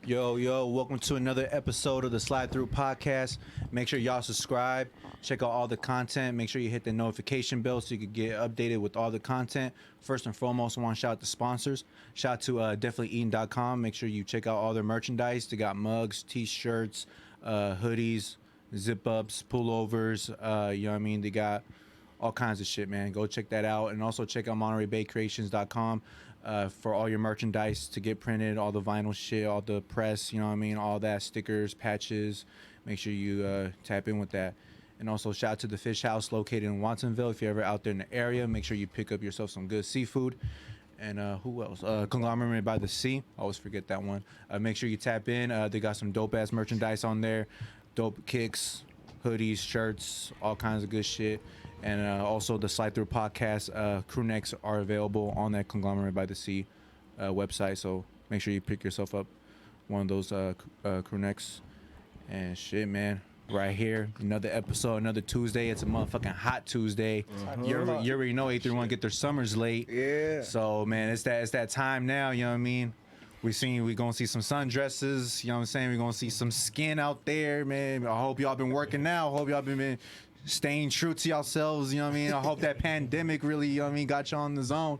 Yo, welcome to another episode of the Slide Through podcast. Make sure y'all subscribe, check out all the content. Make sure you hit the notification bell so you can get updated with all the content. First and foremost, I want to shout out the sponsors. Shout out to definitellyeating.com. Make sure you check out all their merchandise. They got mugs, t-shirts, hoodies, zip-ups, pullovers. You know what I mean? They got all kinds of shit, man. Go check that out. And also check out MontereyBayCreations.com for all your merchandise to get printed, all the vinyl shit, all the press, you know what I mean? All that, stickers, patches. Make sure you tap in with that. And also shout out to the Fish House located in Watsonville. If you're ever out there in the area, make sure you pick up yourself some good seafood. And who else? Conglomerate by the Sea. I always forget that one. Make sure you tap in. They got some dope-ass merchandise on there. Dope kicks, hoodies, shirts, all kinds of good shit. And also the Slide Through podcast crew necks are available on that Conglomerate by the Sea website. So make sure you pick yourself up one of those crew necks. And shit, man. Right here, another episode, another Tuesday. It's a motherfucking hot Tuesday. You already know A31 get their summers late. Yeah. So man, it's that time now. You know what I mean? We gonna see some sundresses. You know what I'm saying? We gonna see some skin out there, man. I hope y'all been working out. I hope y'all been staying true to yourselves. You know what I mean? I hope that pandemic really, you know what I mean, got y'all on the zone.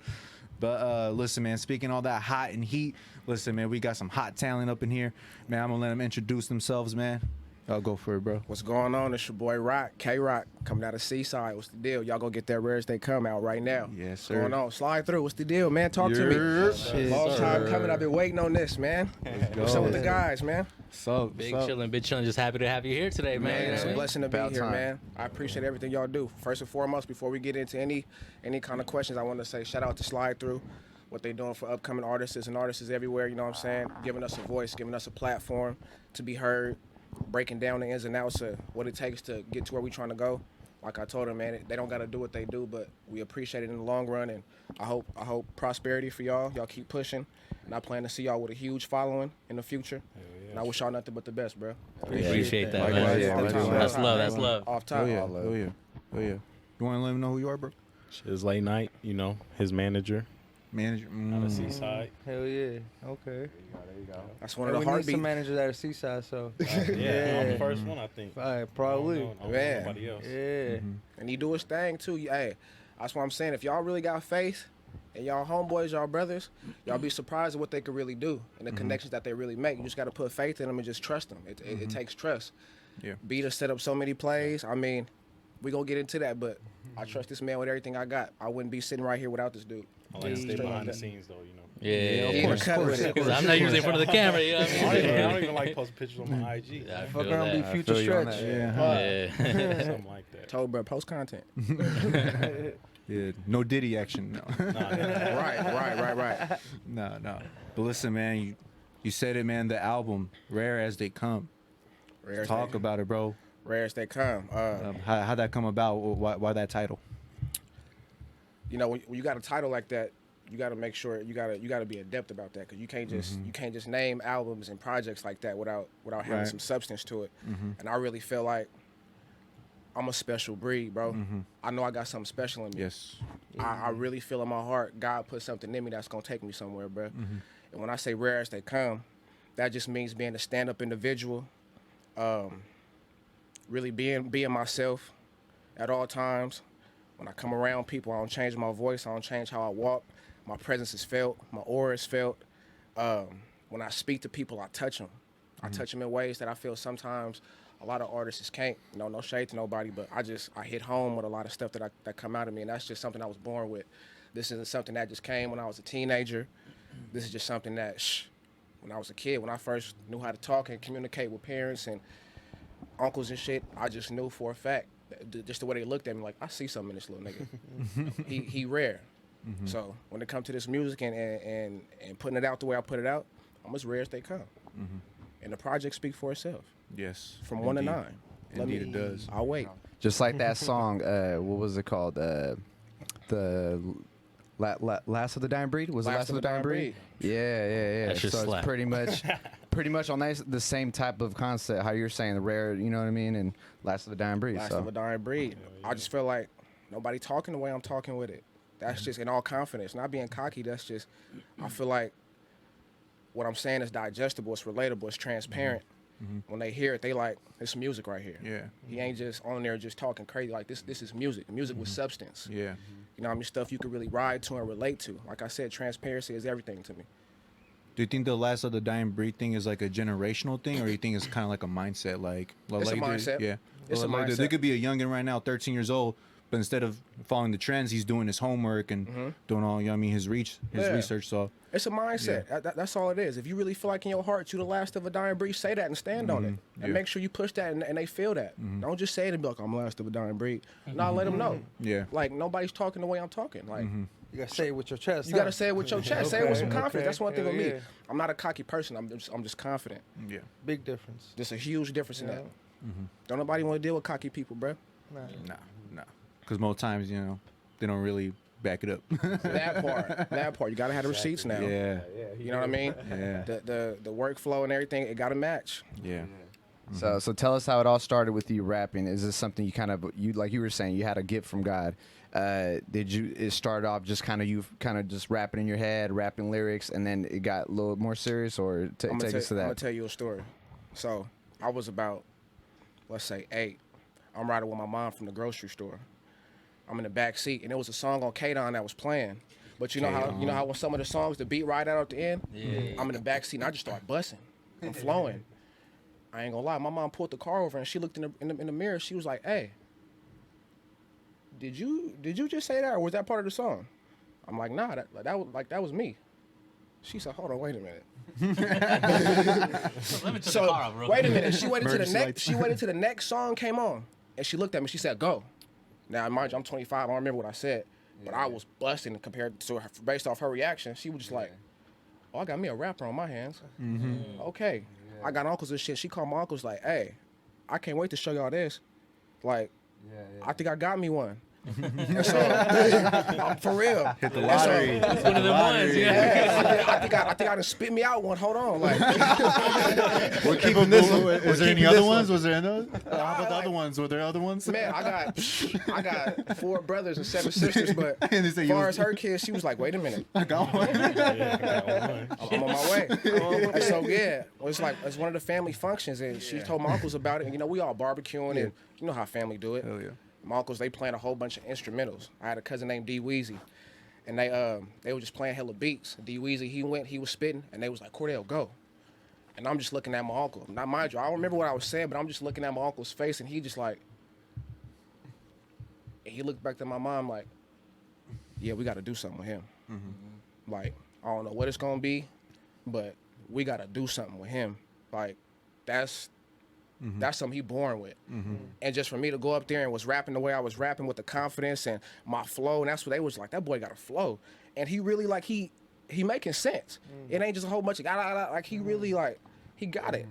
But listen, man, speaking all that hot and heat, listen, man, we got some hot talent up in here. Man, I'm gonna let them introduce themselves, man. Y'all go for it, bro. What's going on? It's your boy Rock, Kayrocc, coming out of Seaside. What's the deal? Y'all go get that rare as they come out right now. Yes, sir. What's going on? Slide through. What's the deal, man? Talk to me. Shit, Long time sir. coming. I've been waiting on this, man. What's up with the guys, man? So Big chillin'. Just happy to have you here today, man. Man, it's a blessing to be About here, time. man. I appreciate everything y'all do. First and foremost, before we get into any kind of questions, I want to say shout out to Slide Through, what they doing for upcoming artists and artists everywhere, you know what I'm saying? Giving us a voice, giving us a platform to be heard, breaking down the ins and outs of what it takes to get to where we trying to go. Like I told them, man, they don't got to do what they do, but we appreciate it in the long run, and I hope prosperity for y'all. Y'all keep pushing, and I plan to see y'all with a huge following in the future. And I wish y'all nothing but the best, bro. Appreciate that, Likewise, man. yeah, That's love. That's love. Off Oh top. yeah, oh yeah, oh yeah. You want to let him know who you are, bro? It's late night, you know, his manager Manager. out of Seaside. Hell yeah. Okay. There you go. That's one And of we the need heartbeats. some managers out of Seaside, so. Yeah, I'm the first one, I think. All right, probably. I don't know Yeah. nobody else. Yeah. And he do his thing too. Hey, that's what I'm saying. If y'all really got faith and y'all homeboys, y'all brothers, y'all be surprised at what they could really do and the connections that they really make. You just got to put faith in them and just trust them. It takes trust. Yeah. Be to set up so many plays. I mean, we gonna get into that, but I trust this man with everything I got. I wouldn't be sitting right here without this dude. I like to stay Straight behind like the that. scenes, though, you know. Yeah, He in the cut with it. Because I'm not usually in front of the camera, you know what I I mean? don't even like posting pictures on my IG. Yeah, I Fuck feel around, be that. future feel you on stretch. that. Yeah. Yeah. Something like that. Told bro, post content. Yeah. No Diddy action. No. right. No. But listen, man, you said it, man. The album, Rare as They Come. Rare as Talk they, about it, bro. rare as they come. How'd that come about? Why that title? You know, when you got a title like that, you got to make sure you got to be adept about that, because you can't just name albums and projects like that without having Right. some substance to it. And I really feel like I'm a special breed, bro. I know I got something special in me. Yes. I really feel in my heart God put something in me that's gonna take me somewhere, bro. And when I say rare as they come, that just means being a stand-up individual, really being myself at all times. When I come around people, I don't change my voice. I don't change how I walk. My presence is felt. My aura is felt. When I speak to people, I touch them. I touch them in ways that I feel sometimes a lot of artists can't. No shade to nobody, but I hit home with a lot of stuff that come out of me, and that's just something I was born with. This isn't something that just came when I was a teenager. This is just something that when I was a kid, when I first knew how to talk and communicate with parents and uncles and shit, I just knew for a fact, just the way they looked at me, like, I see something in this little nigga. he rare. So when it comes to this music and putting it out the way I put it out, I'm as rare as they come. And the project speaks for itself. Yes. From 1 to Indeed. 9. Indeed, it does. I'll wait. Just like that song, what was it called? The Last of the Dying Breed? Was it Last of the Dying Breed? Yeah. That shit So slap. it's pretty much on the same type of concept, how you're saying, the rare, you know what I mean, and Last of the Dying Breed. Last so. of a dying breed. I just feel like nobody talking the way I'm talking with it. That's just in all confidence. Not being cocky, that's just, I feel like what I'm saying is digestible, it's relatable, it's transparent. When they hear it, they like, it's music right here. Yeah. He ain't just on there just talking crazy. Like, this is music. Music with substance. Yeah. You know what I mean? Stuff you could really ride to and relate to. Like I said, transparency is everything to me. Do you think the last of the dying breed thing is like a generational thing, or you think it's kind of like a mindset? It's a mindset. Yeah. It's a mindset. There could be a youngin right now, 13 years old, but instead of following the trends, he's doing his homework and doing all, you know what I mean, his research. So It's a mindset. That's all it is. If you really feel like in your heart you're the last of a dying breed, say that and stand on it. And make sure you push that and they feel that. Don't just say it and be like, I'm the last of a dying breed. Nah, let them know. Yeah. Like, nobody's talking the way I'm talking. Like, You gotta say it with your chest. you got to say it with your chest. Say it with some confidence. Okay. That's one thing Hell with me. yeah. I'm not a cocky person. I'm just confident. Yeah. Big difference. There's a huge difference in Yeah. that. Don't nobody want to deal with cocky people, bro. Nah. Nah. Because most times, you know, they don't really back it up. That part. You got to have the receipts now. Yeah. You know what I mean? Yeah. The workflow and everything, it got to match. Yeah. So tell us how it all started with you rapping. Is this something you like you were saying you had a gift from God? It started off just you just rapping in your head, rapping lyrics, and then it got a little more serious, or take us to I'm gonna that? tell you a story. So I was about, let's say 8. I'm riding with my mom from the grocery store. I'm in the back seat, and there was a song on Kayrocc that was playing. But you know how when some of the songs, the beat right out at the end, I'm in the back seat and I just start busting. I'm flowing. I ain't gonna lie. My mom pulled the car over and she looked in the mirror. She was like, "Hey, did you just say that, or was that part of the song?" I'm like, "Nah, that was me." She said, "Hold on, wait a minute." Let me turn the car off real Wait a quick. minute. She waited to the Emergency next. lights. She waited to the next song came on, and she looked at me. She said, "Go." Now, mind you, I'm 25. I don't remember what I said, but I was busting compared to her, based off her reaction. She was just like, "Oh, I got me a rapper on my hands." Okay, I got uncles and shit. She called my uncles like, "Hey, I can't wait to show y'all this. Like, I think I got me one." And so, for real. Hit the lottery. It's one of them ones, yeah. I think I done spit me out one. Hold on, like. We're keeping this one. Was there any other ones? Was there any other? How about the other ones? Were there other ones? Man, I got 4 brothers and 7 sisters, but And they say as you far was- as her kids, she was like, "Wait a minute, I got one. I'm on my way." And so yeah, it's one of the family functions, and she told my uncles about it. And you know, we all barbecuing, and you know how family do it. Hell yeah. My uncles, they playing a whole bunch of instrumentals. I had a cousin named D Weezy, and they were just playing hella beats. D Weezy, he was spitting, and they was like, "Cordell, go." And I'm just looking at my uncle. Now, mind you, I don't remember what I was saying, but I'm just looking at my uncle's face, and he just like, and he looked back to my mom like, "Yeah, we got to do something with him. Like, I don't know what it's gonna be, but we got to do something with him. Like, that's something he born with." And just for me to go up there and was rapping the way I was rapping with the confidence and my flow, and that's what they was like, "That boy got a flow," and he really like he making sense. It ain't just a whole bunch of like he really like he got it.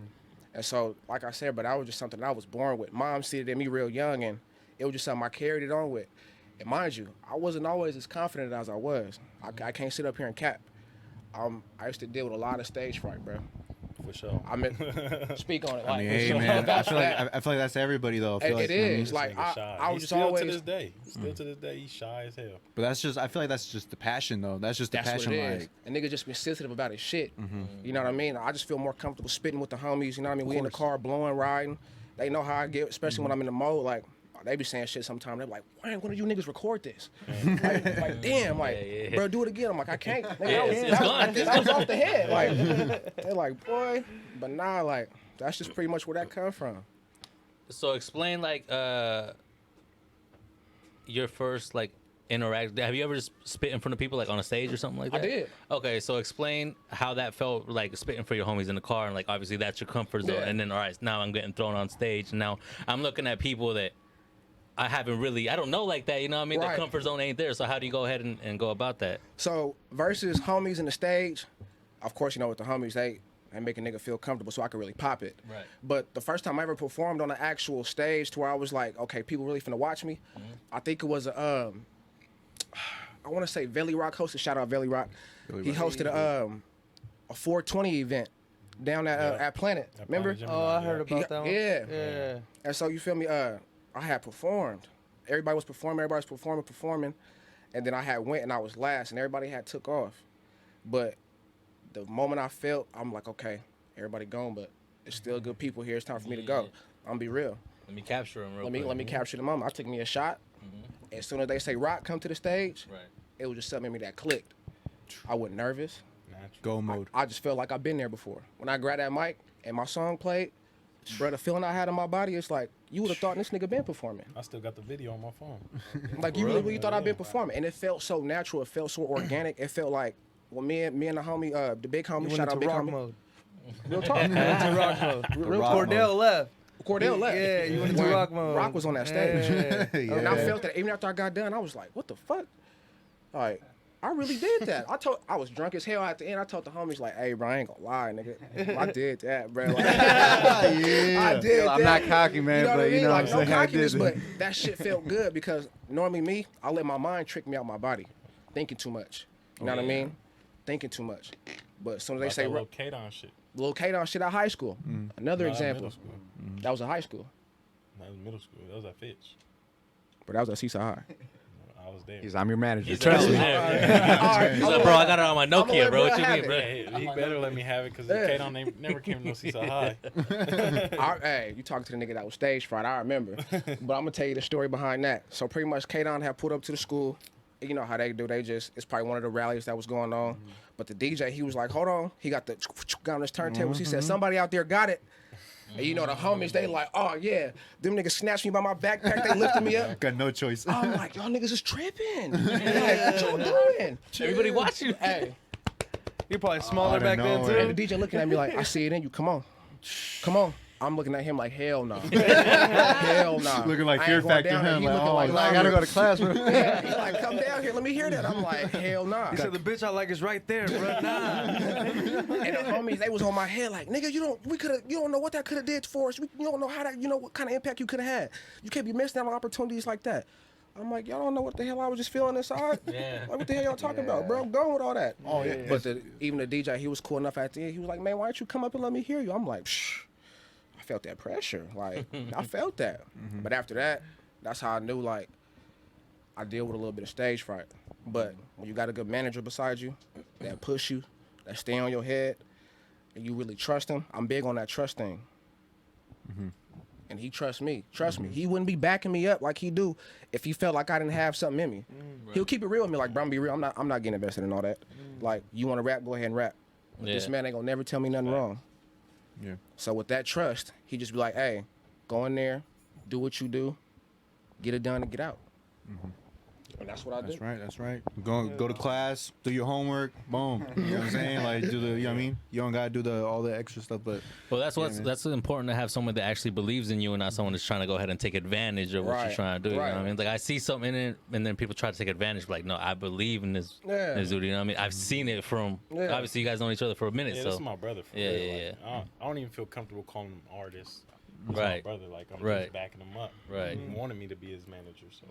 And so, like I said, but that was just something I was born with. Mom seated in me real young, and it was just something I carried it on with. And mind you, I wasn't always as confident as I was. I can't sit up here and cap. I used to deal with a lot of stage fright, bro. For sure. I mean, speak on it. I Like, mean, hey man, I feel like that's everybody though. I feel It like, you know what I mean? is. Like, Nigga shy. I was He's just still always. to this day. Still to this day, he's shy as hell. But that's just, I feel like that's just the passion though. That's just the That's passion. what it is. Like, A nigga just been sensitive about his shit. You know what I mean? I just feel more comfortable spitting with the homies. You know what I mean? We in the car blowing, riding. They know how I get, especially when I'm in the mode. Like, they be saying shit sometimes. They're like, "When did you niggas record this?" like, damn, like, Yeah. bro, do it again. I'm like, I can't. Nigga, Yeah, it's gone. that was off the head. Like, they're like, boy, but nah, like, that's just pretty much where that come from. So explain like your first like interact. Have you ever just spit in front of people like on a stage or something like I that? did. Okay, so explain how that felt like spitting for your homies in the car, and like obviously that's your comfort zone. Yeah. And then all right, now I'm getting thrown on stage, and now I'm looking at people that I don't know like that. You know what I mean? Right. The comfort zone ain't there. So how do you go ahead and go about that? So versus homies in the stage, of course, you know, with the homies, they make a nigga feel comfortable so I can really pop it. Right. But the first time I ever performed on an actual stage to where I was like, okay, people really finna watch me, I think it was I want to say Veli Rock hosted. Shout out Veli Rock. He hosted a 420 event down at Planet. Remember? Oh, I heard about that one. Yeah. Yeah. And so you feel me? I had performed. Everybody was performing, and then I had went and I was last, and everybody had took off. But the moment I felt, I'm like, okay, everybody gone, but it's still good people here. It's time for me to go. I'm gonna be real. Let me capture him real Let quick. me capture the moment. I took me a shot. As soon as they say Rock, come to the stage, Right. it was just something in me that clicked. I wasn't nervous. Go mode. I just felt like I've been there before. When I grabbed that mic and my song played, bro, the feeling I had in my body, it's like, you would have thought this nigga been performing. I still got the video on my phone. Like, you really thought I've been performing. And it felt so natural. It felt so organic. It felt like, well, me and the homie, the big homie, You shout went out into big rock homie. mode. Real talk. You went into rock mode. Real talk. Cordell left. Cordell left. Yeah, you went into When rock mode. Rock was on that stage. Yeah. And I felt that even after I got done, I was like, what the fuck? Like, I really did that. I was drunk as hell at the end. I told the homies, like, hey, bro, I ain't gonna lie, nigga. I did that, bro. Like, I did I'm that. not cocky, man, what but I mean? you know like, what I'm no saying? I cockiness, did but it. that shit felt good because normally me, I let my mind trick me out my body. Thinking too much. You know what I mean? Thinking too much. But as soon as they say, little K-Don shit. Lil K-Don shit out high school. Another Not example. Middle school. That was at high school. That was middle school. That was at Fitch. But that was at Seaside High. I was there. I'm your manager. He's Trust me. He's like, bro, I got it on my Nokia, bro. What you mean, bro? Yeah, he better let me have it because K-Don never came to no Seaside High. Hey, you talking to the nigga that was stage fright, I remember. But I'm gonna tell you the story behind that. So pretty much K-Don had pulled up to the school. You know how they do, it's probably one of the rallies that was going on. But the DJ, he was like, hold on. He got on his turntables. He said, somebody out there got it. And you know the homies, they like, oh yeah. Them niggas snatched me by my backpack, they lifted me up. Got no choice. I'm like, y'all niggas is tripping. Like, what y'all doing? Everybody watching. Hey, You're probably smaller Out of back then nowhere. and too. the DJ looking at me like, I see it in you, come on. Come on. I'm looking at him like, hell no. Hell no. Looking like I Fear ain't going Factor down there. him, He like, looking oh, like, I gotta go to class, bro. yeah, he's like, come down here, let me hear that. I'm like, hell nah. He said the bitch I like is right there, bro. Nah. And the homies, they was on my head like, nigga, you don't know what that could have did for us. You don't know how that, what kind of impact you could have had. You can't be missing out on opportunities like that. I'm like, y'all don't know what the hell I was just feeling inside. Yeah. Like, what the hell y'all talking about, bro? I'm going with all that. Oh yeah. But even the DJ, he was cool enough at the end. He was like, man, why don't you come up and let me hear you? I'm like, shh. I felt that pressure. Like, I felt that. But after that, that's how I knew, like, I deal with a little bit of stage fright. But when you got a good manager beside you that push you, that stay on your head, and you really trust him, I'm big on that trust thing. And he trusts me. Trust me. He wouldn't be backing me up like he do if he felt like I didn't have something in me. He'll keep it real with me, like, bro, I'm be real. I'm not getting invested in all that. Like, you want to rap, go ahead and rap. Yeah. This man ain't gonna never tell me nothing wrong. Yeah. So with that trust, he just be like, hey, go in there, do what you do, get it done and get out. And that's what I did. That's right. Go to class, do your homework, boom. You know what I'm saying? Like, do the, you know what I mean? You don't gotta do all the extra stuff, but Well, that's important to have someone that actually believes in you and not someone that's trying to go ahead and take advantage of what you're Right, trying to do. You know what I right. mean? Like, I see something in it, and then people try to take advantage. Like, no, I believe in this, Yeah. this dude. You know what I mean? I've seen it from. Yeah. Obviously, you guys know each other for a minute, Yeah, so this is my brother. For Yeah, real. yeah, Like, I don't even feel comfortable calling him artist. He's Right. my brother. Like, I'm Right. just backing him up. Right. He wanted me to be his manager, so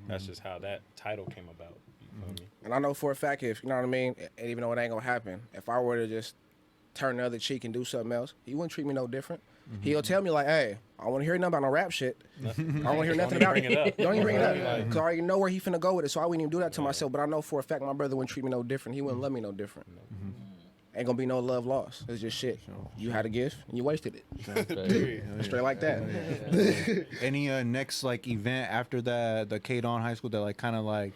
that's just how that title came about. You feel me? And I know for a fact, if, you know what I mean, and even though it ain't gonna happen, if I were to just turn the other cheek and do something else, he wouldn't treat me no different. He'll tell me like, hey, I want to hear nothing about no rap shit. I don't want to hear nothing about bring it up. Don't even bring it up. Right. Because I already know where he finna go with it, so I wouldn't even do that to myself. But I know for a fact my brother wouldn't treat me no different. He wouldn't love me no different. Ain't gonna be no love lost. It's just shit. You had a gift and you wasted it. Straight like that. any next like event after the K-Don High School that like kind of like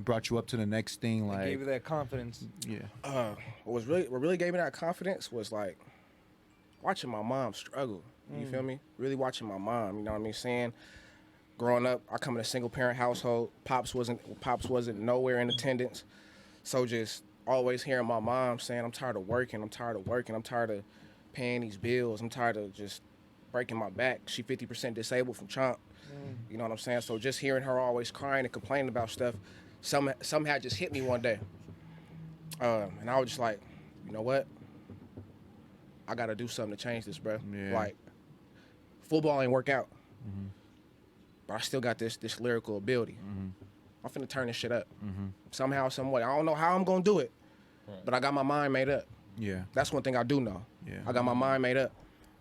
brought you up to the next thing, Gave you like that confidence. yeah. What really gave me that confidence was like watching my mom struggle. You feel me? Really watching my mom. You know what I mean? Saying, growing up, I come in a single parent household. Pops wasn't nowhere in attendance. So just always hearing my mom saying, I'm tired of working. I'm tired of paying these bills. I'm tired of just breaking my back. She 50% disabled from Chomp. You know what I'm saying? So just hearing her always crying and complaining about stuff, some had just hit me one day. And I was just like, you know what? I got to do something to change this, bro. Yeah. Like, football ain't work out. But I still got this lyrical ability. I'm finna turn this shit up. Somehow, some way. I don't know how I'm gonna do it, but I got my mind made up. Yeah. That's one thing I do know. Yeah. I got my mind made up.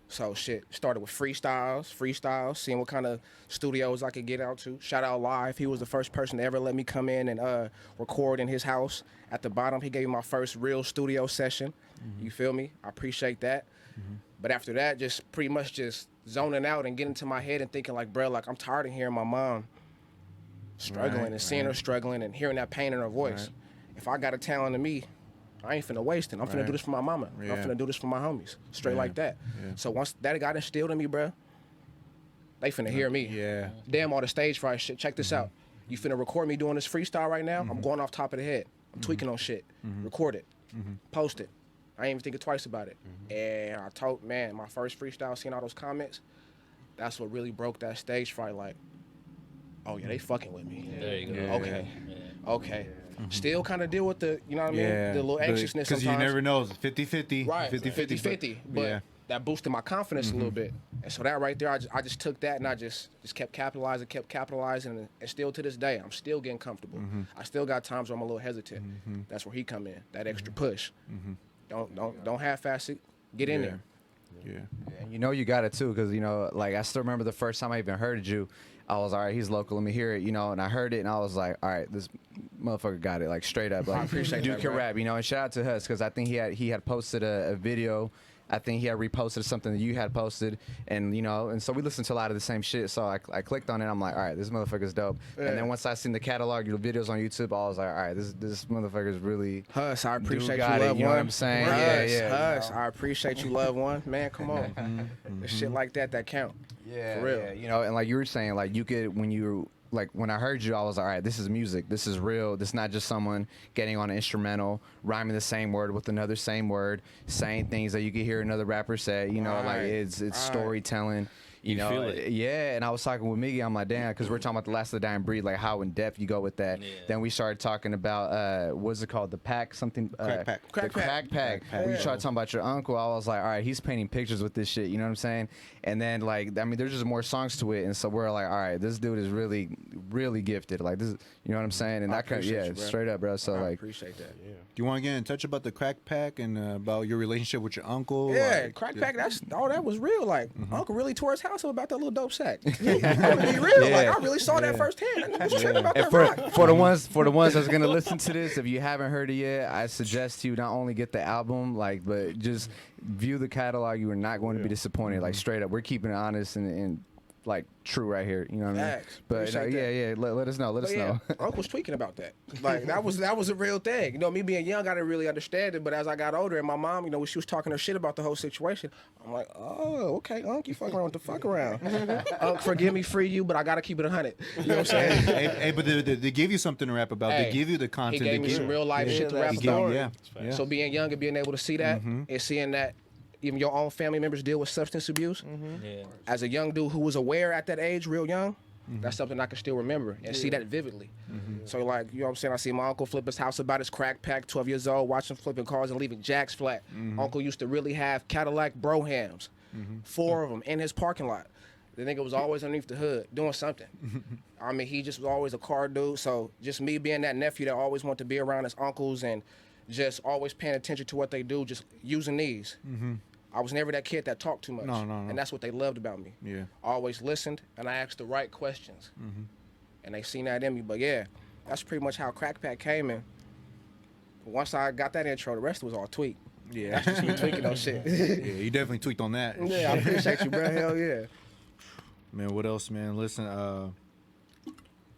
So shit, started with freestyles, seeing what kind of studios I could get out to. Shout out Live. He was the first person to ever let me come in and record in his house. At the bottom, he gave me my first real studio session. You feel me? I appreciate that. But after that, just pretty much just zoning out and getting into my head and thinking like, bro, like I'm tired of hearing my mom struggling and seeing her struggling and hearing that pain in her voice. If I got a talent in me, I ain't finna waste it. I'm finna do this for my mama. I'm finna do this for my homies. Straight like that. So once that got instilled in me, bro, they finna hear me. Yeah. Damn, all the stage fright shit. Check this out. You finna record me doing this freestyle right now? I'm going off top of the head. I'm tweaking on shit. Record it. Post it. I ain't even thinking twice about it. And I told, man, my first freestyle, seeing all those comments, that's what really broke that stage fright. Like, oh yeah, they fucking with me. There you go. Okay. Okay. Still kind of deal with the, you know what I mean? The little anxiousness sometimes. Because you never know. 50-50. Right. 50-50. But that boosted my confidence a little bit. And so that right there, I just took that and I just kept capitalizing. And still to this day, I'm still getting comfortable. I still got times where I'm a little hesitant. That's where he come in, that extra push. Don't half-ass it. Get in there. Yeah. And you know you got it too, because you know, like I still remember the first time I even heard you. I was all right. He's local. Let me hear it, you know. And I heard it, and I was like, all right, this motherfucker got it, like straight up. Like, I appreciate dude that, can bro. rap, you know. And shout out to Hus, because I think he had posted a video. I think he had reposted something that you had posted, and you know, and so we listened to a lot of the same shit. So I clicked on it. I'm like, all right, this motherfucker's dope. And then once I seen the catalog, your videos on YouTube, I was like, all right, this motherfucker's really. Hus, I appreciate you, got it, loved you know one. what I'm saying? Hus, Yeah. Hus, I appreciate you, loved one. Man, come on. There's shit like that count. Yeah, For real. yeah, you know, and like you were saying, like you could when I heard you, I was like, all right, this is music. This is real. This is not just someone getting on an instrumental, rhyming the same word with another same word, saying things that you could hear another rapper say. You know, like Right. it's storytelling. You know, feel it. yeah. And I was talking with Miggy. I'm like, damn, because we're talking about the last of the dying breed, like how in depth you go with that. Yeah. Then we started talking about what's it called, the pack, something. Crack pack. The Crack pack. crack pack. When you started talking about your uncle, I was like, all right, he's painting pictures with this shit. You know what I'm saying? And then like, I mean, there's just more songs to it, and so we're like, all right, this dude is really, really gifted. Like this, you know what I'm saying? And I that kind of, appreciate yeah, you, bro. straight up, bro. So I like, appreciate that. Yeah. Do you want to get in touch about the crack pack and about your relationship with your uncle? Yeah, Like, crack pack. That's all. That was real. Like Uncle really tore his house up about that little dope sack. I'm gonna be real. Like I really saw that firsthand. I was tripping about and that for rock. for the ones that's gonna listen to this, if you haven't heard it yet, I suggest you not only get the album, like, but just view the catalog. You are not going to be disappointed. Like straight up, we're keeping it honest and like true right here. You know what I mean? Facts. But Appreciate yeah, that. yeah. Let us know. Let us But yeah, know. Uncle's tweaking about that. Like that was a real thing. You know, me being young, I didn't really understand it. But as I got older, and my mom, you know, when she was talking her shit about the whole situation, I'm like, oh, okay, Unc, you fuck around with the fuck around. Unc, forgive me, free you, but I gotta keep it 100. You know what I'm saying? hey, but they give you something to rap about. Hey, they give you the He content. gave they me give some real life shit to rap He gave- about. yeah. So being young and being able to see that and seeing that even your own family members deal with substance abuse, Yeah. as a young dude who was aware at that age, real young, that's something I can still remember and see that vividly. So like, you know what I'm saying? I see my uncle flip his house about his crack pack, 12 years old, watching flipping cars and leaving jacks flat. Uncle used to really have Cadillac Brohams, 4 of them in his parking lot. The nigga was always underneath the hood doing something. I mean, he just was always a car dude. So just me being that nephew that always wanted to be around his uncles and just always paying attention to what they do, just using these. I was never that kid that talked too much. No. And that's what they loved about me. Yeah. I always listened and I asked the right questions. And they seen that in me. But yeah, that's pretty much how Crack Pack came in. Once I got that intro, the rest was all tweak. Yeah. That's just me tweaking on shit. Yeah, you definitely tweaked on that. Yeah, I appreciate you, bro. Hell yeah. Man, what else, man? Listen,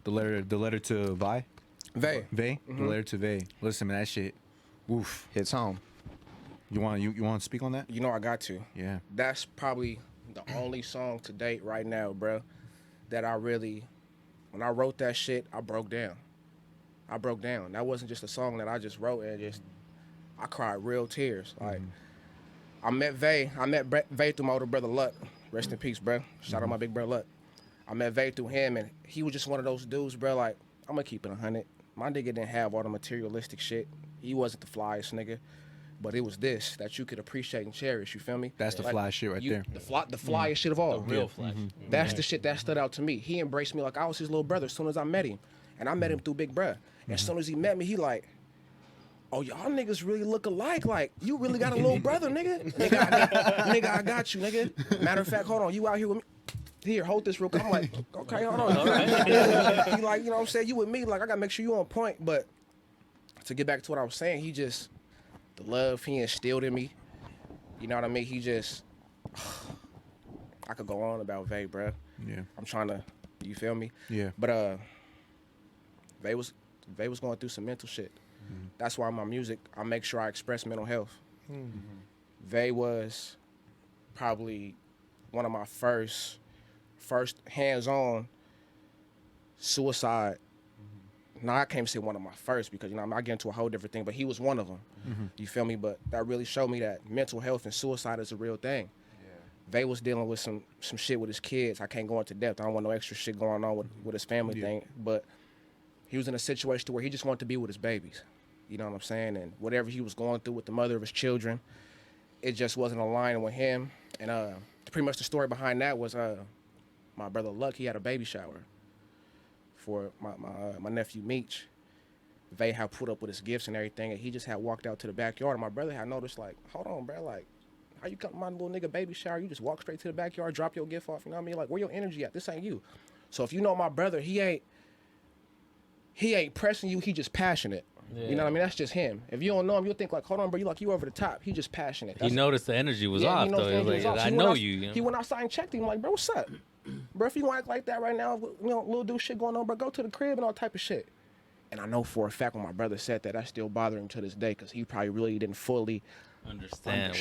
the letter to Vi. Vay. Vay? The letter to Vay. Listen, man, that shit. Oof. Hits home. You want to speak on that? You know I got to. Yeah. That's probably the only song to date right now, bro, that I really, when I wrote that shit, I broke down. That wasn't just a song that I just wrote and just, I cried real tears. Like, I met Vay through my older brother Luck. Rest in peace, bro. Shout out my big brother Luck. I met Vay through him, and he was just one of those dudes, bro. Like, I'm gonna keep it 100. My nigga didn't have all the materialistic shit. He wasn't the flyest nigga. But it was this that you could appreciate and cherish. You feel me? That's the fly shit right there. The flyest shit of all. The real flash. That's the shit that stood out to me. He embraced me like I was his little brother as soon as I met him. And I met him through Big Bruh. As soon as he met me, he like, oh, y'all niggas really look alike. Like, you really got a little brother, nigga. Nigga, I got you, nigga. Matter of fact, hold on, you out here with me. Here, hold this real quick. I'm like, okay, hold on. You like, you know what I'm saying? You with me, like, I gotta make sure you on point. But to get back to what I was saying, he just, the love he instilled in me, you know what I mean? He just, I could go on about Vay, bruh. Yeah. I'm trying to, you feel me? Yeah. But Vay was going through some mental shit. That's why my music, I make sure I express mental health. Vay was probably one of my first hands-on suicide. Now I can't say one of my first because, you know, I get into a whole different thing, but he was one of them. You feel me? But that really showed me that mental health and suicide is a real thing. Vay was dealing with some shit with his kids. I can't go into depth. I don't want no extra shit going on with his family thing. But he was in a situation to where he just wanted to be with his babies. You know what I'm saying? And whatever he was going through with the mother of his children, it just wasn't aligning with him. And pretty much the story behind that was my brother Luck, he had a baby shower for my nephew Meech. Vay had put up with his gifts and everything, and he just had walked out to the backyard. And my brother had noticed, like, hold on, bro, like, how you come to my little nigga baby shower? You just walk straight to the backyard, drop your gift off, you know what I mean? Like, where your energy at? This ain't you. So if you know my brother, he ain't pressing you, he just passionate. Yeah. You know what I mean? That's just him. If you don't know him, you'll think like, hold on, bro, you over the top. He just passionate. He noticed the energy was off, he knows though. the He energy was was like, off. I He know went you. You know? He went outside and checked him, like, bro, what's up? Bro, if you don't act like that right now, you know, little dude shit going on, bro, go to the crib and all type of shit. And I know for a fact when my brother said that, that still bothering him to this day because he probably really didn't fully Understand.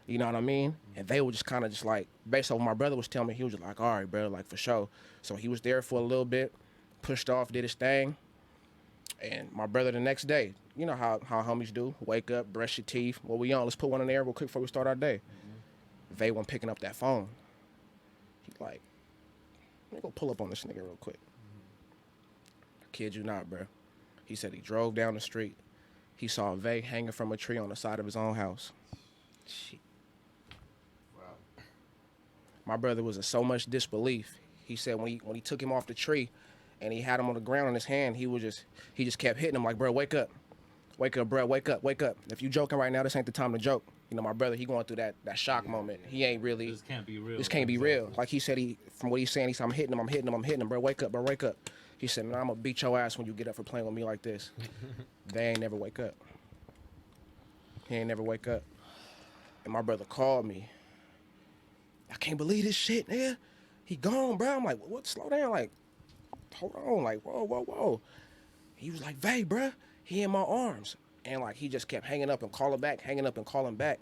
You know what I mean? And they were just kind of just like, based on what my brother was telling me, he was just like, all right, bro, like for sure. So he was there for a little bit, pushed off, did his thing. And my brother the next day, you know how homies do, wake up, brush your teeth. What we on? Let's put one in there real quick before we start our day. Vay wasn't picking up that phone. He like, let me go pull up on this nigga real quick. I kid you not, bro. He said he drove down the street. He saw Vay hanging from a tree on the side of his own house. Shit. Wow. My brother was in so much disbelief. He said when he took him off the tree and he had him on the ground in his hand, he just kept hitting him like, bro, wake up. Wake up, bro, wake up, wake up. If you joking right now, this ain't the time to joke. You know, my brother, he going through that shock moment. He ain't really. This can't be real. This can't be real. Like he said, from what he's saying, he said, I'm hitting him, bro, wake up, bro, wake up. He said, man, I'm gonna beat your ass when you get up for playing with me like this. They ain't never wake up. He ain't never wake up. And my brother called me. I can't believe this shit, nigga. He gone, bro. I'm like, what? Slow down, like, hold on, like, whoa. He was like, Vay, bro, he in my arms. And like, he just kept hanging up and calling back,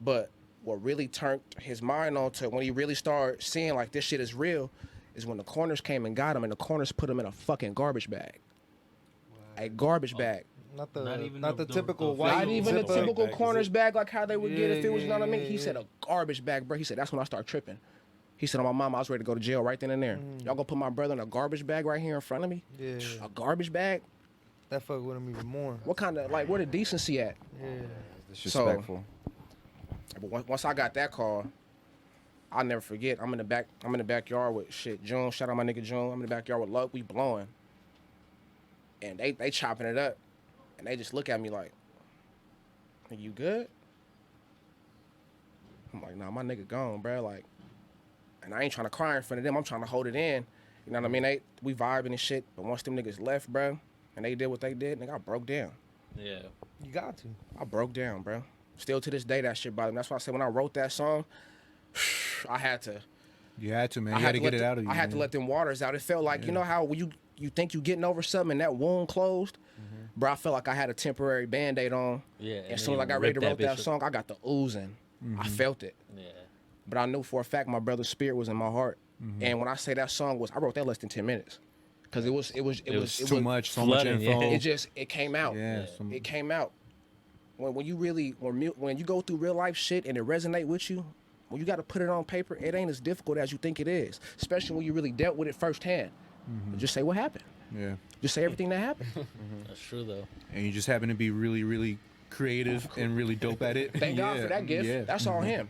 But what really turned his mind on to when he really started seeing like this shit is real is when the corners came and got him, and the corners put him in a fucking garbage bag. Wow. A garbage bag. Not the the typical the white. Not even a zipper typical bag, corners bag like how they would get if it was, you know what I mean? Yeah, He said a garbage bag, bro. He said, that's when I started tripping. He said, on my mama, I was ready to go to jail right then and there. Y'all gonna put my brother in a garbage bag right here in front of me? Yeah, A garbage bag? that fuck with him even more. What kind of, like, where the decency at? Yeah. Disrespectful. But once I got that call, I'll never forget. I'm in the backyard with shit. June, shout out my nigga June. I'm in the backyard with Luck. We blowing, and they chopping it up, and they just look at me like, "Are you good?" I'm like, "Nah, my nigga gone, bro." Like, and I ain't trying to cry in front of them. I'm trying to hold it in. You know what I mean? We vibing and shit. But once them niggas left, bro, and they did what they did, nigga, I broke down. Yeah. You got to. I broke down, bro. Still to this day, that shit bothered me. That's why I said when I wrote that song, I had to. You had to, man. You had to get it out of you. I had to let them waters out. It felt like, you know how when you think you getting over something and that wound closed? Bro, I felt like I had a temporary Band-Aid on. Yeah. As soon as I got ready to write that song, I got the oozing. I felt it. Yeah. But I knew for a fact my brother's spirit was in my heart. And when I say that song I wrote that less than 10 minutes. Because it was Too much, so much flooding, info. yeah. it came out. Yeah, It came out. When you go through real life shit and it resonate with you, when you got to put it on paper, it ain't as difficult as you think it is. Especially when you really dealt with it firsthand. Just say what happened. Yeah. Just say everything that happened. That's true though. And you just happen to be really, really creative and really dope at it. Thank God for that gift. Yeah. That's all him.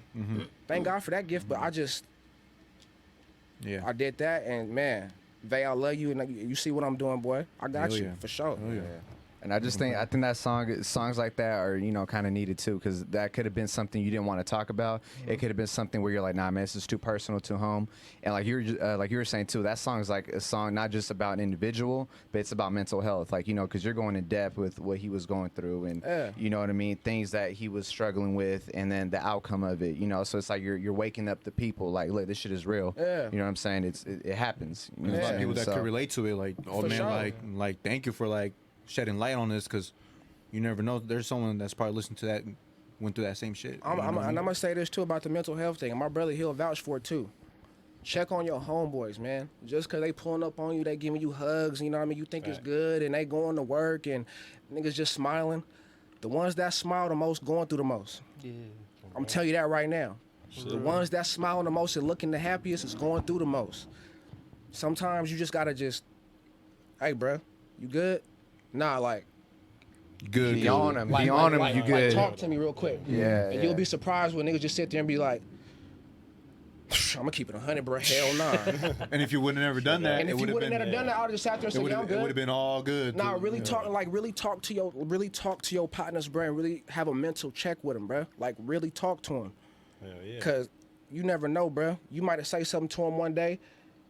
Thank God for that gift. But I did that, and man, Vay, I love you, and you see what I'm doing, boy. I got Hell you yeah. for sure. Hell yeah. And I just think that songs like that are, you know, kind of needed too, because that could have been something you didn't want to talk about. It could have been something where you're like, nah, man, this is too personal, too home. And like you were saying too, that song is like a song not just about an individual, but it's about mental health. Like, you know, because you're going in depth with what he was going through, and you know what I mean, things that he was struggling with, and then the outcome of it. You know, so it's like you're waking up the people. Like, look, this shit is real. Yeah. You know what I'm saying? It happens. You know There's a lot what I'm of saying? people that So- could relate to it. Like, oh For man, sure. like thank you for like shedding light on this, because you never know. There's someone that's probably listened to that and went through that same shit. You know what I And mean? I'm gonna say this too about the mental health thing. And my brother, he'll vouch for it too. Check on your homeboys, man. Just cause they pulling up on you, they giving you hugs, you know what I mean? You think it's good, and they going to work, and niggas just smiling. The ones that smile the most going through the most. Yeah. I'm telling you that right now. The ones that smiling the most and looking the happiest is going through the most. Sometimes you just gotta hey, bruh, you good? Nah, like, Good. Be good. on him. like, Be on him. like, You like, good? talk to me real quick. Yeah. And you'll be surprised when niggas just sit there and be like, I'm gonna keep it 100, bro. Hell nah. And if you would have never done that, And it if would you have would have been. never done that, I would have just sat there and It said, would yeah, I'm have good. been all good. Nah, too. really Yeah. talk to your partners, bro, and really have a mental check with them, bro. Like, really talk to them. Hell yeah. Cause you never know, bro. You might have say something to him one day,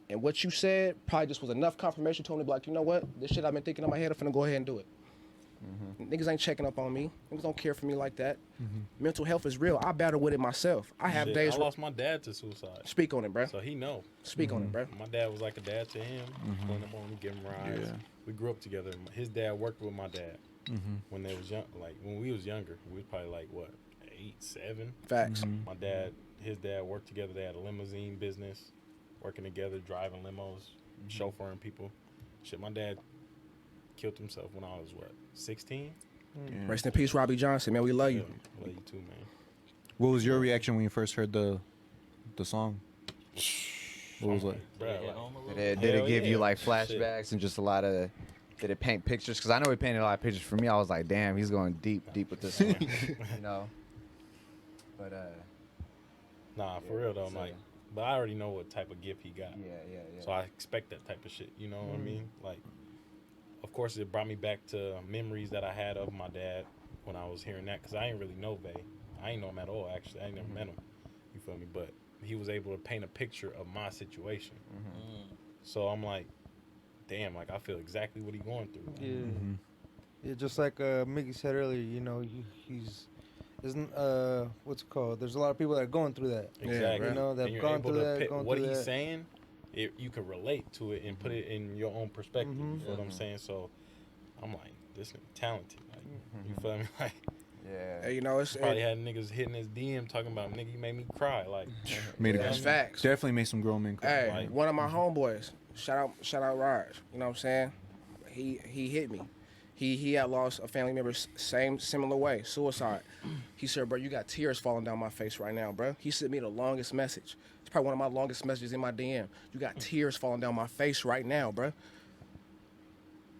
and what you said probably just was enough confirmation to him to be like, you know what? This shit I've been thinking in my head, I'm finna go ahead and do it. Niggas ain't checking up on me. Niggas don't care for me like that. Mental health is real. I battle with it myself. I have Shit, days. I lost my dad to suicide, Speak on it, bro. so he know. Speak on it, bro. My dad was like a dad to him, pulling up on him, giving him rides. Yeah. We grew up together. His dad worked with my dad when they was young. Like when we was younger, we was probably like what, 8, 7. Facts. His dad worked together. They had a limousine business, working together, driving limos, chauffeuring people. Shit, my dad killed himself when I was what, 16. Rest in peace, Robbie Johnson. Man, we love you. Yeah, love you too, man. What was your reaction when you first heard the song? What was like? Bruh, Hit like, home a little Did bit. it Hell give you yeah. like Shit. flashbacks and just a lot of? Did it paint pictures? Because I know it painted a lot of pictures for me. I was like, damn, he's going deep with this one. You know. But nah, for real though, like, but I already know what type of gift he got. yeah. So I expect that type of shit. You know what I mean? Like, of course, it brought me back to memories that I had of my dad when I was hearing that, because I didn't really know Vay. I ain't know him at all, actually. I ain't never met him. You feel me? But he was able to paint a picture of my situation. So I'm like, damn, like, I feel exactly what he's going through. Yeah. Yeah, just like Mickey said earlier, you know, what's it called? There's a lot of people that are going through that. Exactly. You know, that And have you're gone able through to that, pick gone what through he's that. saying. You can relate to it and put it in your own perspective. You feel what I'm saying? So I'm like, this nigga talented. Like, you feel me? Like, Yeah. Hey, you know, it's probably had niggas hitting his DM talking about, nigga, you made me cry. Like, Made a, that's facts. definitely made some grown men cry. Hey, Like- one of my homeboys, shout out Raj. You know what I'm saying? He hit me. He had lost a family member similar way, suicide. He said, bro, you got tears falling down my face right now, bro. He sent me the longest message. It's probably one of my longest messages in my DM. You got tears falling down my face right now, bro.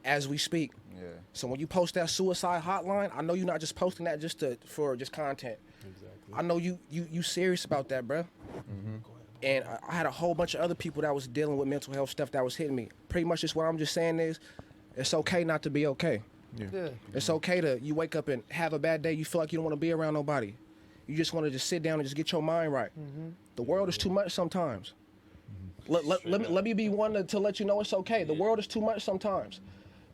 As we speak. Yeah. So when you post that suicide hotline, I know you're not just posting that for content. exactly. I know you serious about that, bro. And I had a whole bunch of other people that was dealing with mental health stuff that was hitting me. Pretty much just what I'm just saying is, it's okay not to be okay. Yeah. It's okay to, you wake up and have a bad day, you feel like you don't want to be around nobody. You just want to just sit down and just get your mind right. The world is too much sometimes. Let me be one to let you know it's okay. The world is too much sometimes.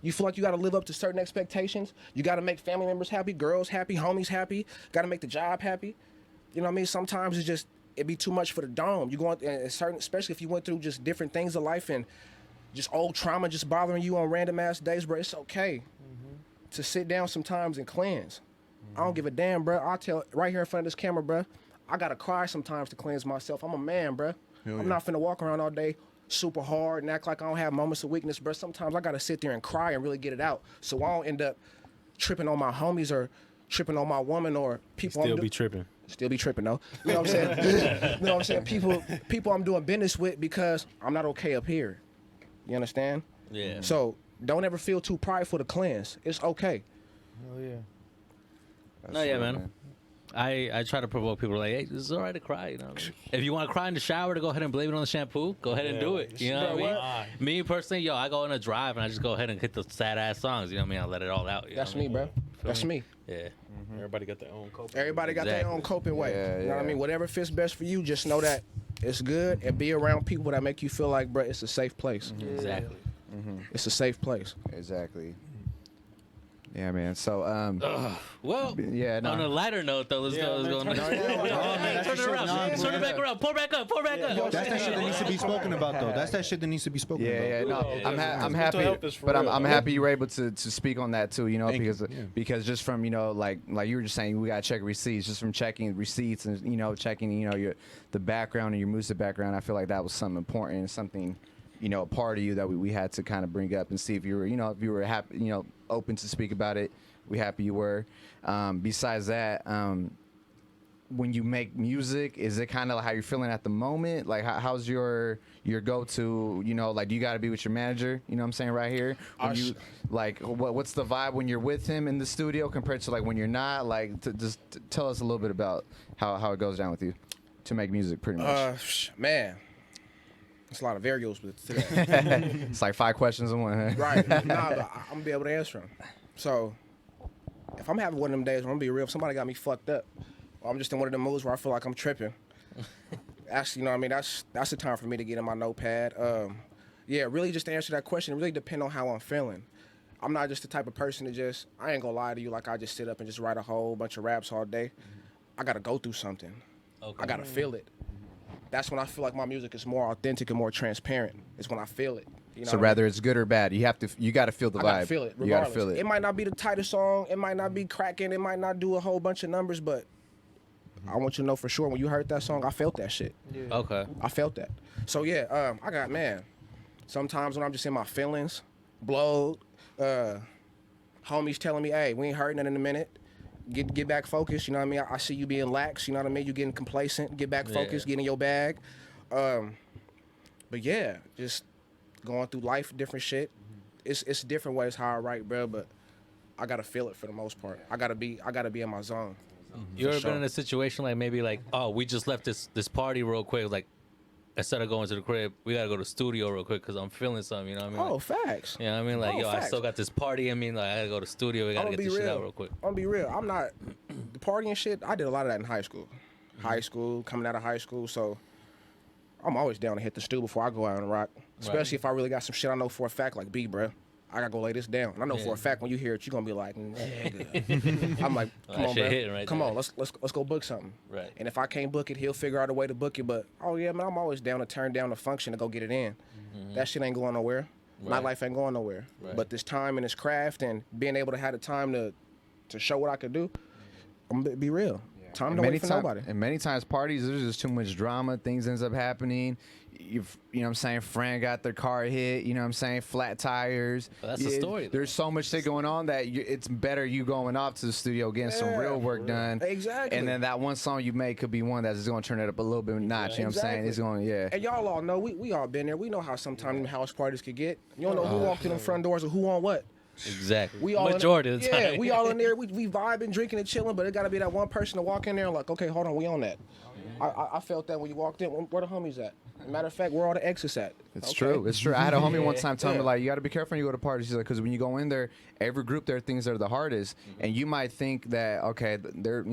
You feel like you got to live up to certain expectations. You got to make family members happy, girls happy, homies happy. Got to make the job happy. You know what I mean? Sometimes it be too much for the dome. You go on, and certain, especially if you went through just different things of life and just old trauma just bothering you on random ass days, bro. It's okay to sit down sometimes and cleanse. I don't give a damn, bro. I'll tell right here in front of this camera, bro. I gotta cry sometimes to cleanse myself. I'm a man, bro. I'm not finna walk around all day super hard and act like I don't have moments of weakness, bro. Sometimes I gotta sit there and cry and really get it out, so I don't end up tripping on my homies or tripping on my woman or people. Still be tripping. Still be tripping though. You know what I'm saying? You know what I'm saying? People I'm doing business with because I'm not okay up here. You understand? Yeah. So don't ever feel too prideful to cleanse. It's okay. Oh yeah. No, yeah, man. I try to provoke people like, hey, it's all right to cry. You know what I mean? If you want to cry in the shower, to go ahead and blame it on the shampoo. Go ahead and do it. You know what I mean? Me personally, yo, I go on a drive and I just go ahead and hit the sad ass songs. You know what I mean? I let it all out. You That's know me, what I bro. That's me. mean? Yeah. Everybody got their own coping. Everybody got their Exactly. own coping way. Yeah, You know what I yeah. mean? Whatever fits best for you, just know that it's good and be around people that make you feel like, bro, it's a safe place. Exactly. It's a safe place. Exactly. Yeah, man. So, Well, yeah, no. on a lighter note, though, let's go. Let's go. Turn it around. Turn it back around. Pour back up. Pour back up. That's that shit that needs to be spoken about, though. That's that shit that needs to be spoken about. Yeah, no, I'm Mental happy, health is for but real, I'm though. happy you were able to speak on that too. You know, Thank you, because yeah. because just from like you were just saying, we gotta check receipts. Just from checking receipts and checking the background and your music background, I feel like that was something important and something a part of you that we had to kind of bring up and see if you were happy, open to speak about it. We happy you were. Besides that, when you make music, is it kind of like how you're feeling at the moment? Like, how's your go-to? Like, do you got to be with your manager? You know what I'm saying, right here. When you like, what's the vibe when you're with him in the studio compared to like when you're not? Like, just tell us a little bit about how it goes down with you to make music, pretty much. Man, it's a lot of variables to that. It's like 5 questions in one. Huh? Right. Nah, but I'm gonna be able to answer them. So, if I'm having one of them days where I'm gonna be real, if somebody got me fucked up, or I'm just in one of them moods where I feel like I'm tripping. Actually, you know what I mean? That's the time for me to get in my notepad. Yeah, really just to answer that question, it really depends on how I'm feeling. I'm not just the type of person to I ain't gonna lie to you, like I just sit up and just write a whole bunch of raps all day. I gotta go through something. Okay. I gotta feel it. That's when I feel like my music is more authentic and more transparent. It's when I feel it. You know So what I mean? rather it's good or bad, you got to feel the vibe. I gotta feel it. You got to Regardless. feel it. It might not be the tightest song. It might not be cracking. It might not do a whole bunch of numbers, but I want you to know for sure when you heard that song, I felt that shit. Okay. I felt that. So yeah, I got sometimes when I'm just in my feelings, blowed, homies telling me, hey, we ain't heard nothing in a minute. Get back focused. You know what I mean? I see you being lax. You know what I mean? You getting complacent. Get back focused. Get in your bag. But yeah, just going through life, different shit. It's different ways how I write, bro. But I gotta feel it for the most part. I gotta be in my zone. You ever sure. been in a situation like maybe like, oh, we just left this party real quick, like instead of going to the crib, we gotta go to the studio real quick because I'm feeling something. You know what I mean? Oh, Like, facts. you know what I mean? Like, yo, I facts. still got this party. I mean, like, I gotta go to the studio. We gotta I'ma get be this shit real. out real quick. I'm gonna be real. I'm not the partying shit. I did a lot of that in high school. High school, coming out of high school. So I'm always down to hit the stew before I go out and rock. Especially if I really got some shit I know for a fact, like B, bruh. I gotta go lay this down. And I know for a fact when you hear it, you're gonna be like, nigga. I'm like, come That on, shit bro. hitting right Come there. on, let's go book something. Right. And if I can't book it, he'll figure out a way to book it. But oh yeah, man, I'm always down to turn down the function to go get it in. That shit ain't going nowhere. My Right. life ain't going nowhere. Right. But this time and this craft and being able to have the time to show what I could do, I'm gonna be real. Time don't wait for nobody. And many times parties, there's just too much drama. Things ends up happening. You know what I'm saying? Friend got their car hit. You know what I'm saying? Flat tires. But that's the story, though. There's so much shit going on that it's better you going off to the studio getting some real work done. Exactly. And then that one song you make could be one that's just going to turn it up a little bit notch. You know what I'm saying? It's going, And y'all all know, we all been there. We know how sometimes them house parties could get. You don't know who walked in them front doors or who on what. Exactly. We all Majority in, of the time. Yeah, we all in there. We vibing, drinking, and chilling. But it got to be that one person to walk in there and like, okay, hold on, we on that. I felt that when you walked in. Where the homies at? Matter of fact, where all the exits at? It's Okay. true. It's true. I had a homie one time tell me like, you got to be careful when you go to parties because when you go in there, every group there thinks they're the hardest, and you might think that okay, they're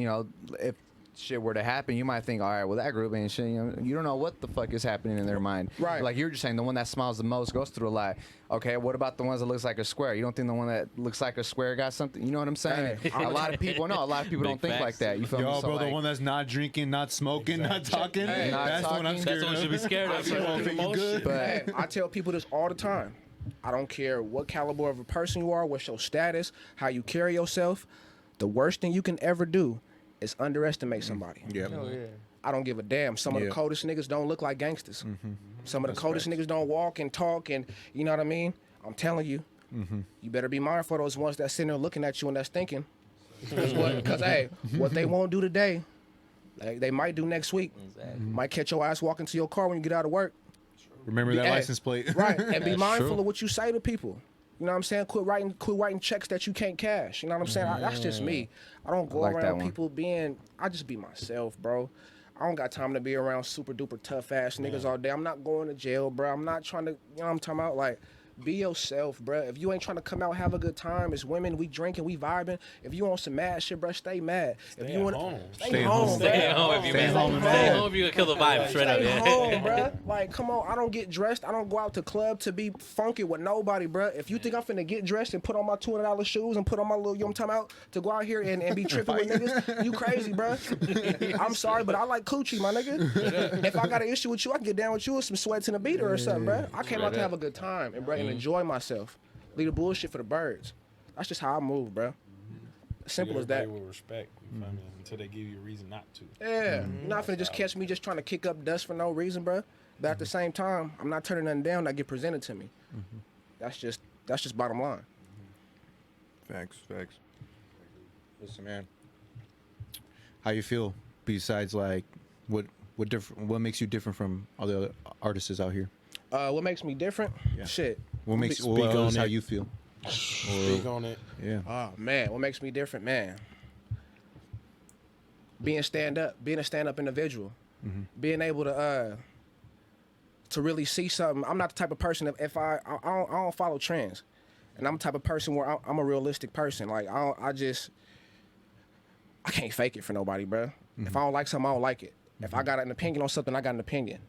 if shit were to happen, you might think, all right, well that group ain't shit. You don't know what the fuck is happening in their mind. Right. Like you were just saying, the one that smiles the most goes through a lot. Okay, what about the ones that looks like a square? You don't think the one that looks like a square got something? You know what I'm saying? Hey. A lot of people Big don't think facts. like that. You feel me? Yo, So, bro, like, the one that's not drinking, not smoking, not talking. Hey, not that's the one I'm talking. scared That's the one you should be of. scared of. You won't think you good. But Hey, I tell people this all the time. I don't care what caliber of a person you are, what's your status, how you carry yourself. The worst thing you can ever do is underestimate somebody. Yeah. Oh yeah. I don't give a damn. Some of the Yeah. coldest niggas don't look like gangsters. Some of the coldest niggas don't walk and talk and, you know what I mean? I'm telling you, you better be mindful of those ones that's sitting there looking at you and that's thinking. Because, hey, what they won't do today, they might do next week. Exactly. Might catch your ass walking to your car when you get out of work. Remember that Hey, license plate. Right, and be That's mindful true. of what you say to people. You know what I'm saying? Quit writing checks that you can't cash. You know what I'm saying? That's just me. I don't go like that around one. people I just be myself, bro. I don't got time to be around super duper tough ass niggas all day. I'm not going to jail, bro. I'm not trying to, you know what I'm talking about? Like, be yourself, bro. If you ain't trying to come out, have a good time. It's women, we drinking, we vibing. If you on some mad shit, bro, stay mad. If you want home. stay home, bro. Stay home if you Stay home, man. Stay home if you gonna kill the vibe straight up. Stay Yeah. home, bro. Like, come on. I don't get dressed. I don't go out to club to be funky with nobody, bro. If you think I'm finna get dressed and put on my $200 shoes and put on my little, you know what I'm talking about, to go out here and be tripping with niggas, you crazy, bro. I'm sorry, but I like coochie, my nigga. If I got an issue with you, I can get down with you with some sweats and a beater or something, bro. I came out to have a good time and, bro, and enjoy myself. Leave the bullshit for the birds. That's just how I move, bro. Simple as that. With respect, you feel me? Until they give you a reason not to. Yeah, you're not finna just catch me just trying to kick up dust for no reason, bro. But at the same time, I'm not turning nothing down that get presented to me. That's just bottom line. Facts. Listen, man. How you feel? Besides, like, what makes you different from all the other artists out here? What makes me different? Yeah. Shit. What makes Speak what on else how it. you feel? Speak on it. Yeah. Oh man, what makes me different, man? Being a stand-up individual, being able to really see something. I'm not the type of person if I don't follow trends, and I'm the type of person where I'm a realistic person. Like I can't fake it for nobody, bro. If I don't like something, I don't like it. If I got an opinion on something, I got an opinion.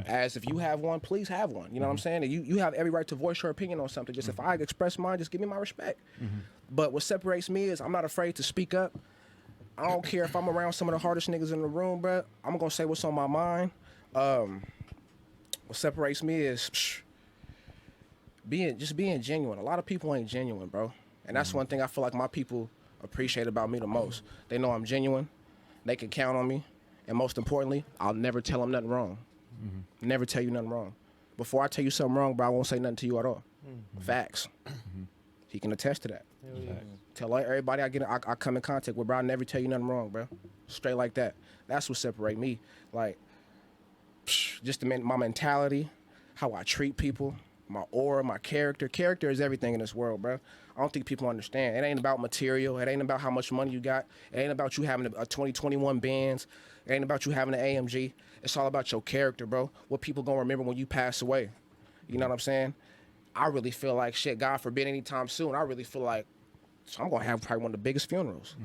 As if you have one, please have one. You know what I'm saying? And you have every right to voice your opinion on something. Just if I express mine, just give me my respect. But what separates me is I'm not afraid to speak up. I don't care if I'm around some of the hardest niggas in the room, bro. I'm gonna say what's on my mind. What separates me is being genuine. A lot of people ain't genuine, bro. And that's one thing I feel like my people appreciate about me the most. They know I'm genuine. They can count on me. And most importantly, I'll never tell them nothing wrong. Never tell you nothing wrong. Before I tell you something wrong, bro, I won't say nothing to you at all. Facts. He can attest to that. Tell everybody I come in contact with, bro, I never tell you nothing wrong, bro. Straight like that. That's what separate me. Like, just my mentality, how I treat people, my aura, my character. Character is everything in this world, bro. I don't think people understand. It ain't about material. It ain't about how much money you got. It ain't about you having a 2021 Benz. It ain't about you having an AMG. It's all about your character, bro. What people gonna remember when you pass away. You know what I'm saying? I really feel like, shit, God forbid anytime soon, I really feel like I'm gonna have probably one of the biggest funerals.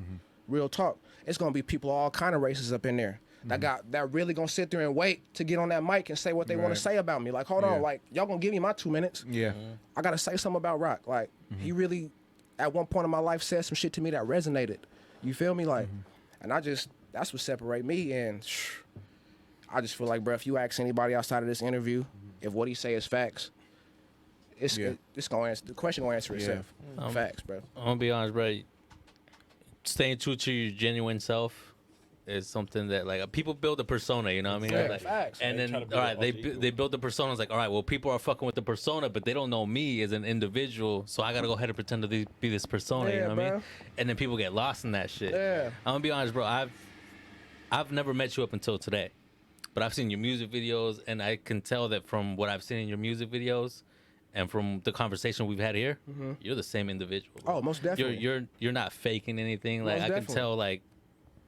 Real talk. It's gonna be people of all kind of races up in there that really gonna sit there and wait to get on that mic and say what they want to say about me. Like, hold on, like, y'all gonna give me my 2 minutes. Yeah. I gotta say something about Rock. Like, he really, at one point in my life, said some shit to me that resonated. You feel me? Like, and that's what separate me. And I just feel like, bro, if you ask anybody outside of this interview, if what he say is facts, it's gonna answer the question. Gonna answer itself. Facts, bro. I'm gonna be honest, bro. Staying true to your genuine self is something that, like, people build a persona. You know what I mean? Yeah, Like, facts. and They then try to build all right, an they alter ego. they build the persona. It's like, all right, well, people are fucking with the persona, but they don't know me as an individual. So I gotta go ahead and pretend to be this persona. You Yeah, know what I mean? bro. And then people get lost in that shit. Yeah. I'm gonna be honest, bro. I've never met you up until today, but I've seen your music videos, and I can tell that from what I've seen in your music videos, and from the conversation we've had here, you're the same individual. Bro. Oh, most definitely. You're not faking anything. Like, Most I can definitely. tell, like,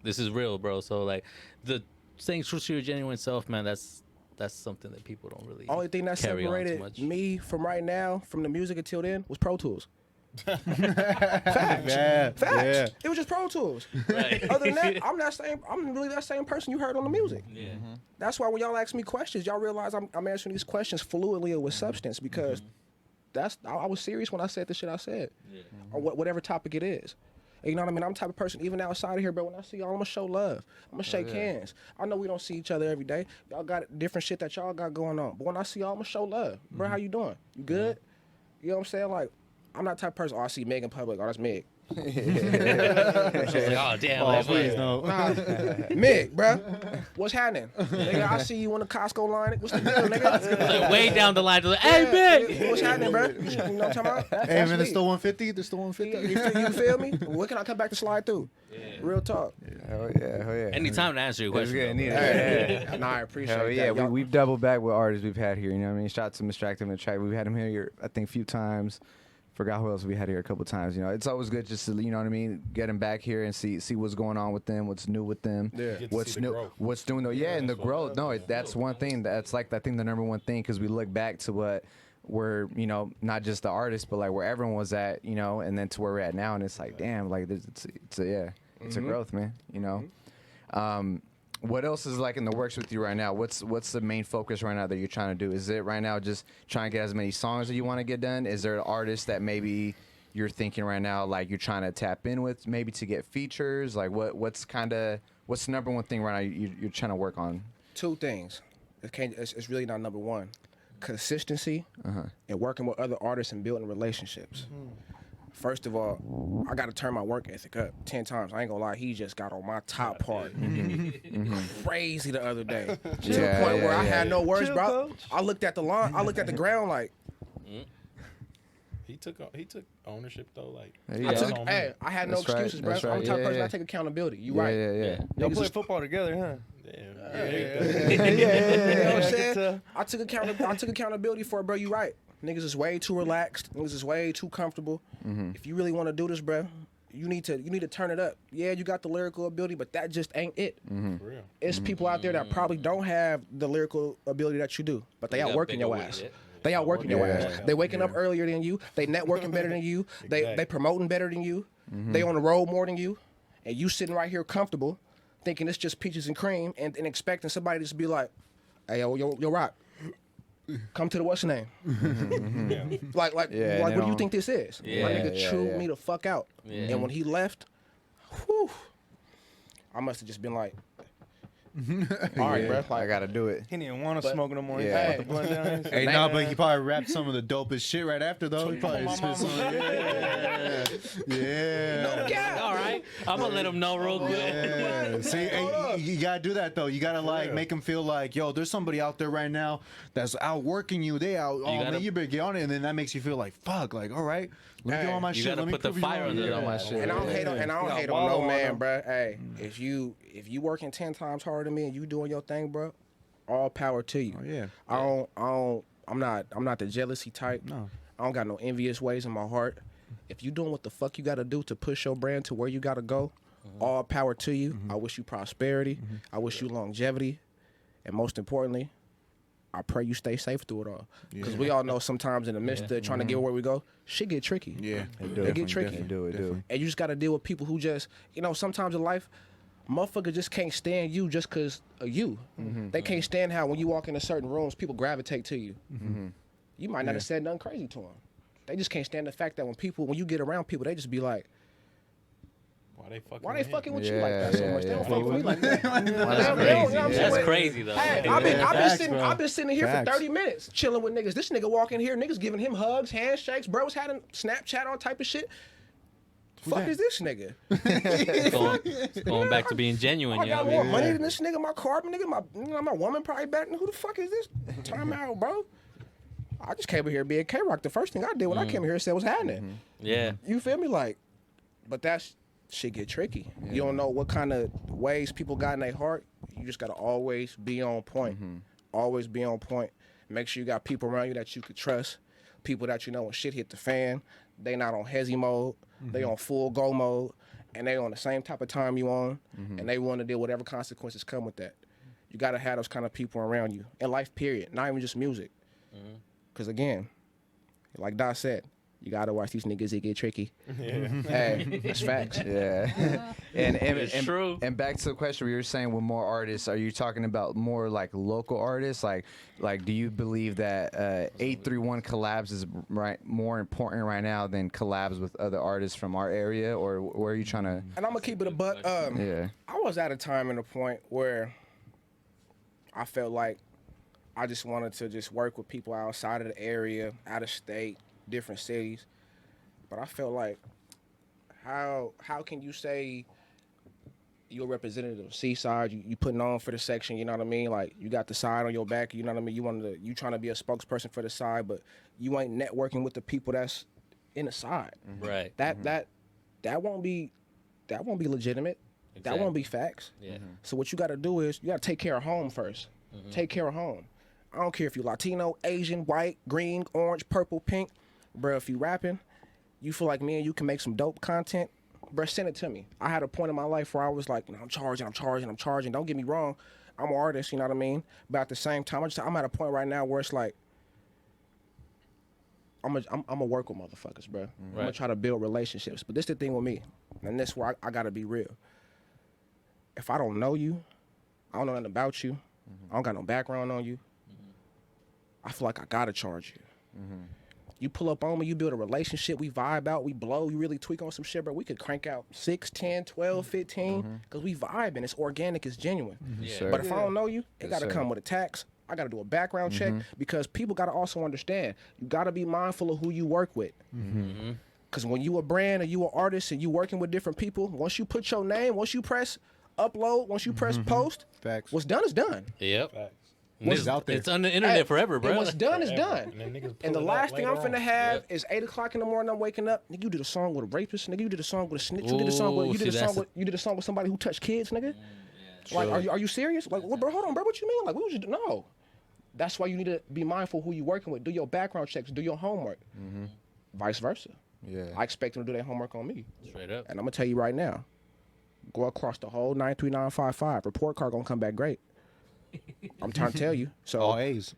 this is real, bro. So, like, the staying true to your genuine self, man. That's something that people don't really. Only thing that carry on too separated much. me from right now, from the music until then, was Pro Tools. Facts. Yeah. Facts. Yeah. It was just Pro Tools. Right. Other than that, I'm really that same person you heard on the music. Yeah. That's why when y'all ask me questions, y'all realize I'm answering these questions fluidly and with substance, because I was serious when I said the shit I said, or whatever topic it is. And you know what I mean? I'm the type of person, even outside of here, bro, when I see y'all, I'm gonna show love. I'm gonna shake hands. I know we don't see each other every day. Y'all got different shit that y'all got going on. But when I see y'all, I'm gonna show love. Bro, how you doing? You good? You know what I'm saying? Like, I'm not the type of person, I see Meg in public. Oh, that's Meg. Like, oh damn! Like, Please no. Meg, bro. What's happening? Nigga, I see you on the Costco line. What's the deal, nigga? like, way down the line, to like, hey, big. What's happening, bro? You know what I'm talking about? Hey, man, me. it's still 150. There's still 150. You feel me? When can I come back to slide through? Real talk. Hell yeah. Anytime to answer your That's question. good. though, Need bro. it. Nah, I appreciate Hell that. yeah, Y'all- we've doubled back with artists we've had here. You know what I mean? Shout out to Mr. Active and Track. We've had him here, I think, a few times. Forgot who else we had here a couple times. You know, it's always good just to, you know what I mean, get them back here and see what's going on with them, what's new with them, Yeah. Get to what's see the new, growth. what's doing though. Yeah, and the that's what- growth. No, that's one thing. That's like I think the number one thing because we look back to what we're, you know, not just the artists, but like where everyone was at, you know, and then to where we're at now, and it's like, damn, like it's a growth, man. You know. What else is like in the works with you right now? What's the main focus right now that you're trying to do? Is it right now just trying to get as many songs that you want to get done? Is there an artist that maybe you're thinking right now like you're trying to tap in with maybe to get features? Like what's the number one thing right now you're trying to work on? Two things. It's really not number one. Consistency and working with other artists and building relationships. First of all, I got to turn my work ethic up 10 times. I ain't gonna lie, he just got on my top part. Crazy the other day. To the point where I had no words, Chill, bro. coach. I looked at the line, I looked at the ground like, He took ownership though. Like Yeah. I had no That's right, excuses, bro. that's I'm the right. type of Yeah, person yeah. I take accountability. You Yeah, right. yeah. Y'all Niggas play is- football together, huh? damn. You know what I'm I can saying? tell. I took accountability for it, bro. You right. Niggas is way too relaxed. Niggas is way too comfortable. If you really want to do this, bro, you need to turn it up. Yeah, you got the lyrical ability, but that just ain't it. For real. It's people out there that probably don't have the lyrical ability that you do, but they You out got working your bigger ass. weight, They out working your Yeah. ass. They waking up earlier than you. They networking better than you. They Exactly. promoting better than you. They on the road more than you. And you sitting right here comfortable, thinking it's just peaches and cream, and expecting somebody to just be like, "Hey, yo, Rock, come to the what's the name?" Yeah. Like, Yeah, what they do you don't- think this is? Yeah, My nigga yeah, chewed yeah. me the fuck out. Yeah. And when he left, whew, I must have just been like, all right, bro. I Like, gotta do it. He didn't want to But- smoke no more. He Yeah. just put the blunt down. Hey, Man. no, but he probably rapped some of the dopest shit right after though. He probably spit some. Yeah. All right, I'm gonna let him know real quick. Yeah. See, hey, you gotta do that though. You gotta like make him feel like, yo, there's somebody out there right now that's outworking you. They out. Oh gotta- man, you better get on it, and then that makes you feel like, fuck, like, all right, let me get on my You shit. gotta Let me put the prove you fire wrong. under Yeah. them. my shit. and I don't hate on, and I don't Yeah, hate on wallow no on man, them. bro. Hey, if you working 10 times harder than me and you doing your thing, bro, all power to you. Oh, yeah. I'm not the jealousy type. No. I don't got no envious ways in my heart. If you doing what the fuck you gotta do to push your brand to where you gotta go, all power to you. I wish you prosperity. I wish you longevity, and most importantly, I pray you stay safe through it all. Because we all know sometimes in the midst of trying to get where we go, shit get tricky. Yeah. They get tricky. Do it. And you just got to deal with people who just, sometimes in life, motherfuckers just can't stand you just because of you. They can't stand how when you walk into certain rooms, people gravitate to you. You might not have said nothing crazy to them. They just can't stand the fact that when you get around people, they just be like, why they fucking with you like that so Yeah, much? They don't yeah. fuck with me like that. That's They don't- crazy. you know what I'm That's saying? crazy though. Hey, I've been sitting here Facts. for 30 minutes chilling with niggas. This nigga walking here, niggas giving him hugs, handshakes, bros having Snapchat, all type of shit. Fuck is this nigga? Going back to being genuine, I you know got what I more mean? money than this nigga. My car, my woman probably better than who the fuck is this? Time out, bro. I just came here being Kayrocc. The first thing I did when I came here said what's happening. Yeah. You feel me? Like, but that's shit get tricky. You don't know what kind of ways people got in their heart. You just gotta always be on point. Always be on point. Make sure you got people around you that you could trust. People that you know when shit hit the fan, they not on hezzy mode. They on full go mode, and they on the same type of time you on, and they want to deal with whatever consequences come with that. You gotta have those kind of people around you in life. Period. Not even just music. Because again, like Doc said, you gotta watch these niggas. It get tricky. Hey, that's facts. Yeah. and It's true. And back to the question where you were saying with more artists, are you talking about more like local artists? Like do you believe that 831 collabs is more important right now than collabs with other artists from our area, or where are you trying to? And I'm gonna keep it a buck. Yeah. I was at a time and a point where I felt like I just wanted to just work with people outside of the area, out of state, different cities. But I felt like, how can you say you're a representative of Seaside? You putting on for the section, you know what I mean? Like, you got the side on your back, you know what I mean? You trying to be a spokesperson for the side, but you ain't networking with the people that's in the side. Right. That won't be legitimate. That won't be facts. Yeah. So what you got to do is you got to take care of home first. Take care of home. I don't care if you Latino, Asian, white, green, orange, purple, pink, bro. If you rapping You feel like me and you can make some dope content? Bruh, send it to me. I had a point in my life where I was like, I'm charging. Don't get me wrong. I'm an artist, you know what I mean? But at the same time, I'm at a point right now where it's like, I'm gonna work with motherfuckers, bro. I'm gonna try to build relationships. But this the thing with me, and this where I gotta be real. If I don't know you, I don't know nothing about you, I don't got no background on you, I feel like I gotta charge you. You pull up on me, you build a relationship, we vibe out, we blow, you really tweak on some shit, bro. We could crank out 6, 10, 12, 15, because we vibe and it's organic, it's genuine. But if I don't know you, it gotta come with a tax. I gotta do a background check, because people gotta also understand, you gotta be mindful of who you work with. Because when you a brand or you an artist and you working with different people, once you put your name, once you press upload, once you press post, Facts. what's done is done. Yep. Facts. What's out there? It's on the internet forever, bro. And what's done is done. And then niggas And the pull it last up thing I'm later finna on. have is 8 o'clock in the morning. I'm waking up. Nigga, you did a song with a rapist. Nigga, you did a song with a snitch. You did a song with Ooh, you did a song with somebody who touched kids. Nigga, like are you serious? Like, what, bro? Hold on, bro. What you mean? Like, what was you no? That's why you need to be mindful who you working with. Do your background checks. Do your homework. Vice versa. Yeah. I expect them to do their homework on me. Straight up. And I'm gonna tell you right now. Go across the whole 93955. Report card gonna come back great. I'm trying to tell you. So All A's.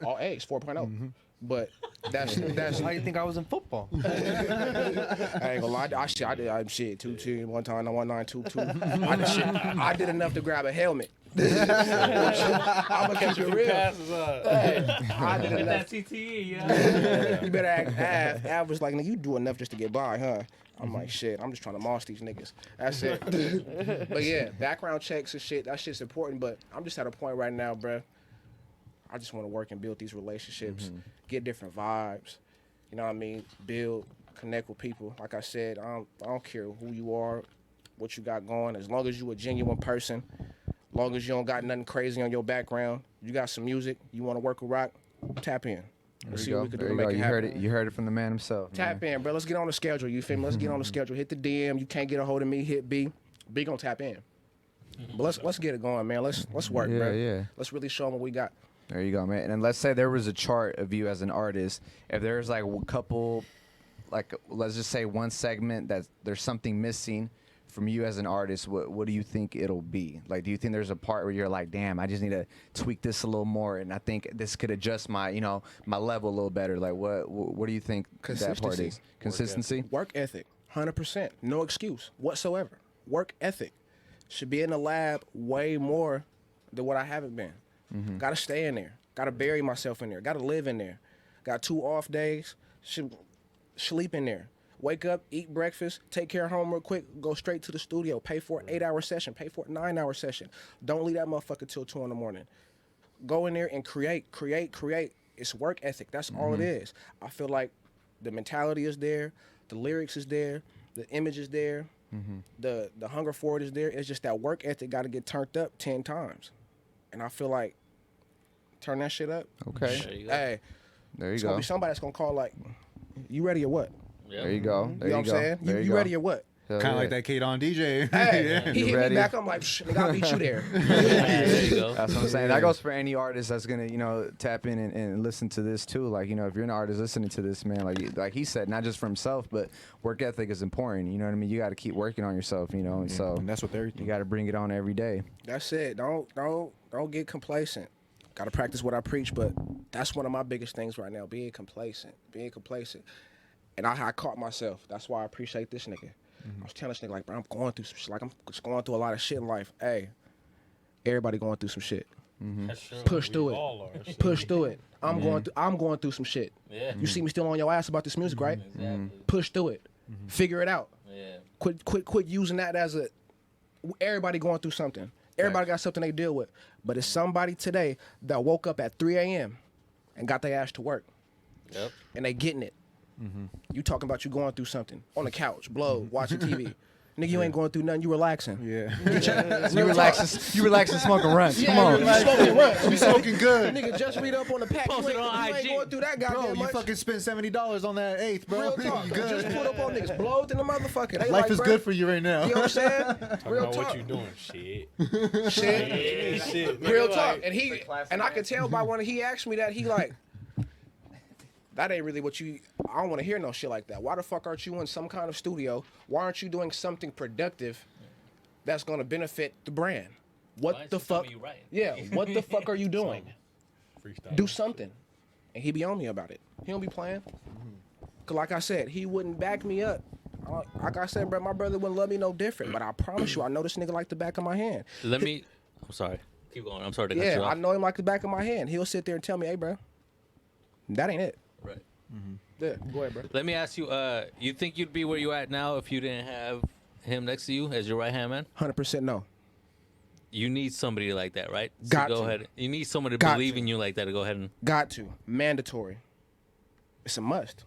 all A's, 4.0. But that's How you think I was in football? I ain't gonna lie. I did shit 210 one time, 1922. I did enough to grab a helmet. I'm gonna keep it real. I did enough. CTE, yeah. You better act average like, nigga, you do enough just to get by, huh? I'm like, shit, I'm just trying to moss these niggas. That's it. But yeah, background checks and shit, that shit's important. But I'm just at a point right now, bruh. I just want to work and build these relationships, get different vibes. You know what I mean? Build, connect with people. Like I said, I don't care who you are, what you got going. As long as you a genuine person, long as you don't got nothing crazy on your background, you got some music, you want to work with rock, tap in. Let's see what we can do to make it happen. You heard it from the man himself. Tap in, bro. Let's get on the schedule. You feel me? Let's get on the schedule. Hit the DM. You can't get a hold of me. Hit B. B gonna tap in. But let's get it going, man. Let's work, bro. Yeah. Let's really show them what we got. There you go, man. And let's say there was a chart of you as an artist. If there's like a couple, like let's just say one segment that there's something missing from you as an artist, what do you think it'll be? Like, do you think there's a part where you're like, damn, I just need to tweak this a little more, and I think this could adjust my, my level a little better? Like, what do you think that part is? Consistency. Work ethic, 100%. No excuse whatsoever. Work ethic should be in the lab way more than what I haven't been. Got to stay in there. Got to bury myself in there. Got to live in there. Got 2 off days. Should sleep in there. Wake up, eat breakfast, take care of home real quick, go straight to the studio, pay for an 8-hour session, pay for a 9-hour session. Don't leave that motherfucker till 2 in the morning. Go in there and create. It's work ethic. That's all it is. I feel like the mentality is there, the lyrics is there, the image is there, the hunger for it is there. It's just that work ethic got to get turned up 10 times. And I feel like, turn that shit up. Okay. There you go. Hey, There you it's go. gonna be somebody that's gonna call like, you ready or what? Yep. There you go. There You know you what I'm go. saying? There You go. ready or what? Hell Kind of yeah. like that Kate on DJ. Hey, he You hit ready? me back. I'm like, nigga, I'll beat you there. There you go. That's what I'm saying. That goes for any artist that's gonna, tap in and listen to this too. Like, if you're an artist listening to this, man, like he said, not just for himself, but work ethic is important. You know what I mean? You got to keep working on yourself. And so And that's with you everything. got to bring it on every day. That's it. Don't get complacent. Got to practice what I preach, but that's one of my biggest things right now. Being complacent. And I caught myself. That's why I appreciate this nigga. I was telling this nigga, like, bro, I'm going through some shit. Like, I'm just going through a lot of shit in life. Hey, everybody going through some shit. That's true. Push We through it. all are. Push through it. I'm going through some shit. Yeah. You see me still on your ass about this music, right? Exactly. Push through it. Figure it out. Yeah. Quit using that as a. Everybody going through something. Everybody got something they deal with. But it's somebody today that woke up at 3 a.m. and got their ass to work. Yep. And they getting it. You talking about you going through something on the couch, blow, watching TV. Nigga, you ain't going through nothing. You relaxing. Yeah. You relax and smoke and run. Come on. You smoking run. You smoking good. Nigga, just read up on the pack. Post You it on ain't IG. going through that goddamn Bro, you much. fucking spent $70 on that eighth, bro. Real talk. You good. Just put up on niggas. Blowed in the motherfucker. They Life like, is bro, good for you right now. You know what I'm saying? Talking Real about talk. what you doing. Shit. Shit. Shit. Real nigga, talk. like, And I could tell by when he asked me that, he like, that ain't really what you. I don't want to hear no shit like that. Why the fuck aren't you in some kind of studio? Why aren't you doing something productive that's gonna benefit the brand? What the fuck? Yeah, what the fuck are you doing? Do something. And he be on me about it. He don't be playing. Cause like I said, he wouldn't back me up. Like I said, bro, my brother wouldn't love me no different. But I promise you, I know this nigga like the back of my hand. I'm sorry. Keep going. I'm sorry to cut you Yeah, off. I know him like the back of my hand. He'll sit there and tell me, hey, bro, that ain't it. Right. Yeah, go ahead, bro. Let me ask you. You think you'd be where you at now if you didn't have him next to you as your right hand man? 100% no. You need somebody like that, right? Got go to. ahead. You need someone to Got believe to. in you like that to go ahead and. Got to. Mandatory. It's a must.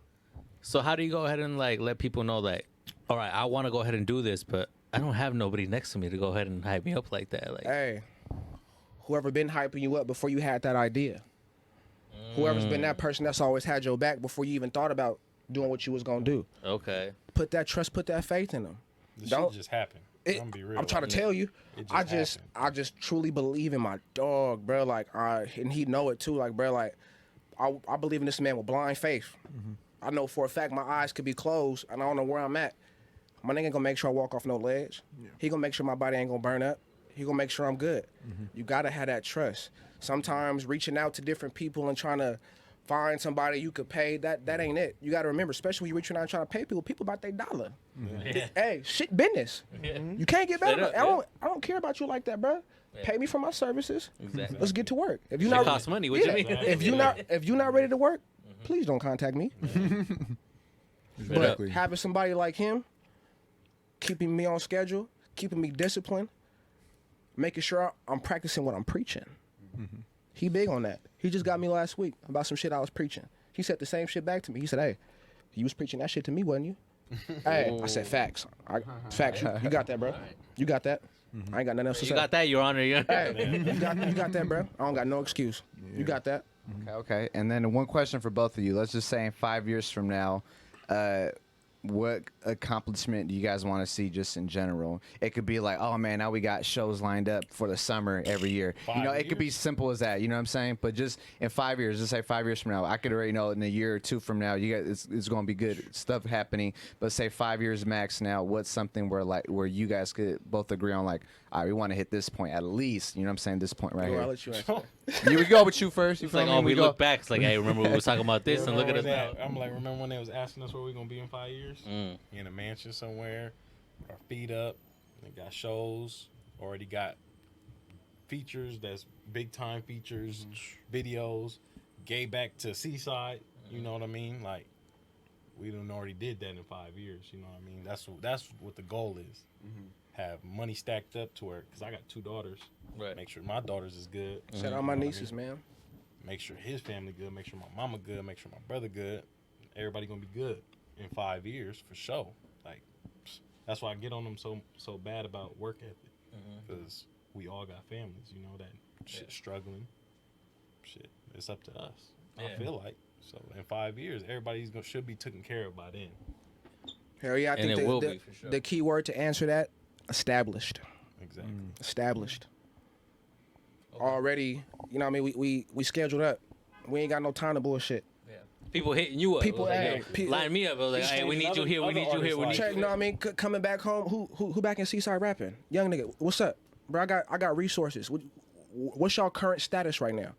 So how do you go ahead and like let people know that? All right, I want to go ahead and do this, but I don't have nobody next to me to go ahead and hype me up like that. Like, Hey, whoever been hyping you up before you had that idea. Whoever's been that person that's always had your back before you even thought about doing what you was gonna do. okay. Put that trust, put that faith in them. The Don't- shit just happened. I'm gonna be real. I'm trying to tell you, It I just truly believe in my dog, bro. Like, and he know it too. Like, bro, like, I believe in this man with blind faith. I know for a fact my eyes could be closed, and I don't know where I'm at. My nigga gonna make sure I walk off no ledge. He gonna make sure my body ain't gonna burn up. He gonna make sure I'm good. You gotta have that trust. Sometimes reaching out to different people and trying to find somebody you could pay, that ain't it. You gotta remember, especially when you're reaching out and trying to pay people about their dollar. Hey, shit business. You can't get better. Straight up, I don't care about you like that, bro. Pay me for my services. Exactly. Let's get to work. If you Shit not costs money. What you mean? if you not ready to work, please don't contact me. But having somebody like him, keeping me on schedule, keeping me disciplined, making sure I'm practicing what I'm preaching. He big on that. He just got me last week about some shit I was preaching. He said the same shit back to me. He said, hey, you was preaching that shit to me, wasn't you? Hey, I said facts. Facts. You got that, bro. You got that. I ain't got nothing else to say. You got that, Your Honor. Yeah. Hey, you got that, bro. I don't got no excuse. You got that. Okay. And then one question for both of you. Let's just say in 5 years from now, what accomplishment do you guys want to see just in general? It could be like, oh man, now we got shows lined up for the summer every year. It could be simple as that. You know what I'm saying? But just in 5 years, just say 5 years from now, I could already know in a year or two from now, you guys, it's going to be good stuff happening. But say 5 years max now, what's something where you guys could both agree on, like, all right, we want to hit this point at least. You know what I'm saying? This point right I'll here. let you answer. Here we go with you first. You It's feel like, me? oh, we go. look back. It's like, hey, remember we was talking about this and look at us now. I'm like, remember when they was asking us where we gonna be in 5 years? In a mansion somewhere, our feet up. They got shows. Already got features. That's big time features, videos. Gave back to Seaside. You know what I mean? Like, we done already did that in 5 years. You know what I mean? That's what the goal is. Have money stacked up to where, because I got 2 daughters. Right. Make sure my daughters is good. Shout out my nieces, man. Make sure his family good. Make sure my mama good. Make sure my brother good. Everybody gonna be good in 5 years for sure. Like, that's why I get on them so bad about work ethic, because we all got families. You know that shit struggling. Shit, it's up to us. I feel like so. In 5 years, everybody's should be taken care of by then. Hell yeah, I And think it will be, for sure. the key word to answer that, established. Exactly. Established. Already, you know what I mean? We scheduled up. We ain't got no time to bullshit. People hitting you up. People, It was hey, like, yo, line me up. I was like, hey, we need you here. We need you here. We need Check, you you know what I here. mean? Coming back home, who back in Seaside rapping? Young nigga, what's up? Bro, I got resources. What's y'all current status right now?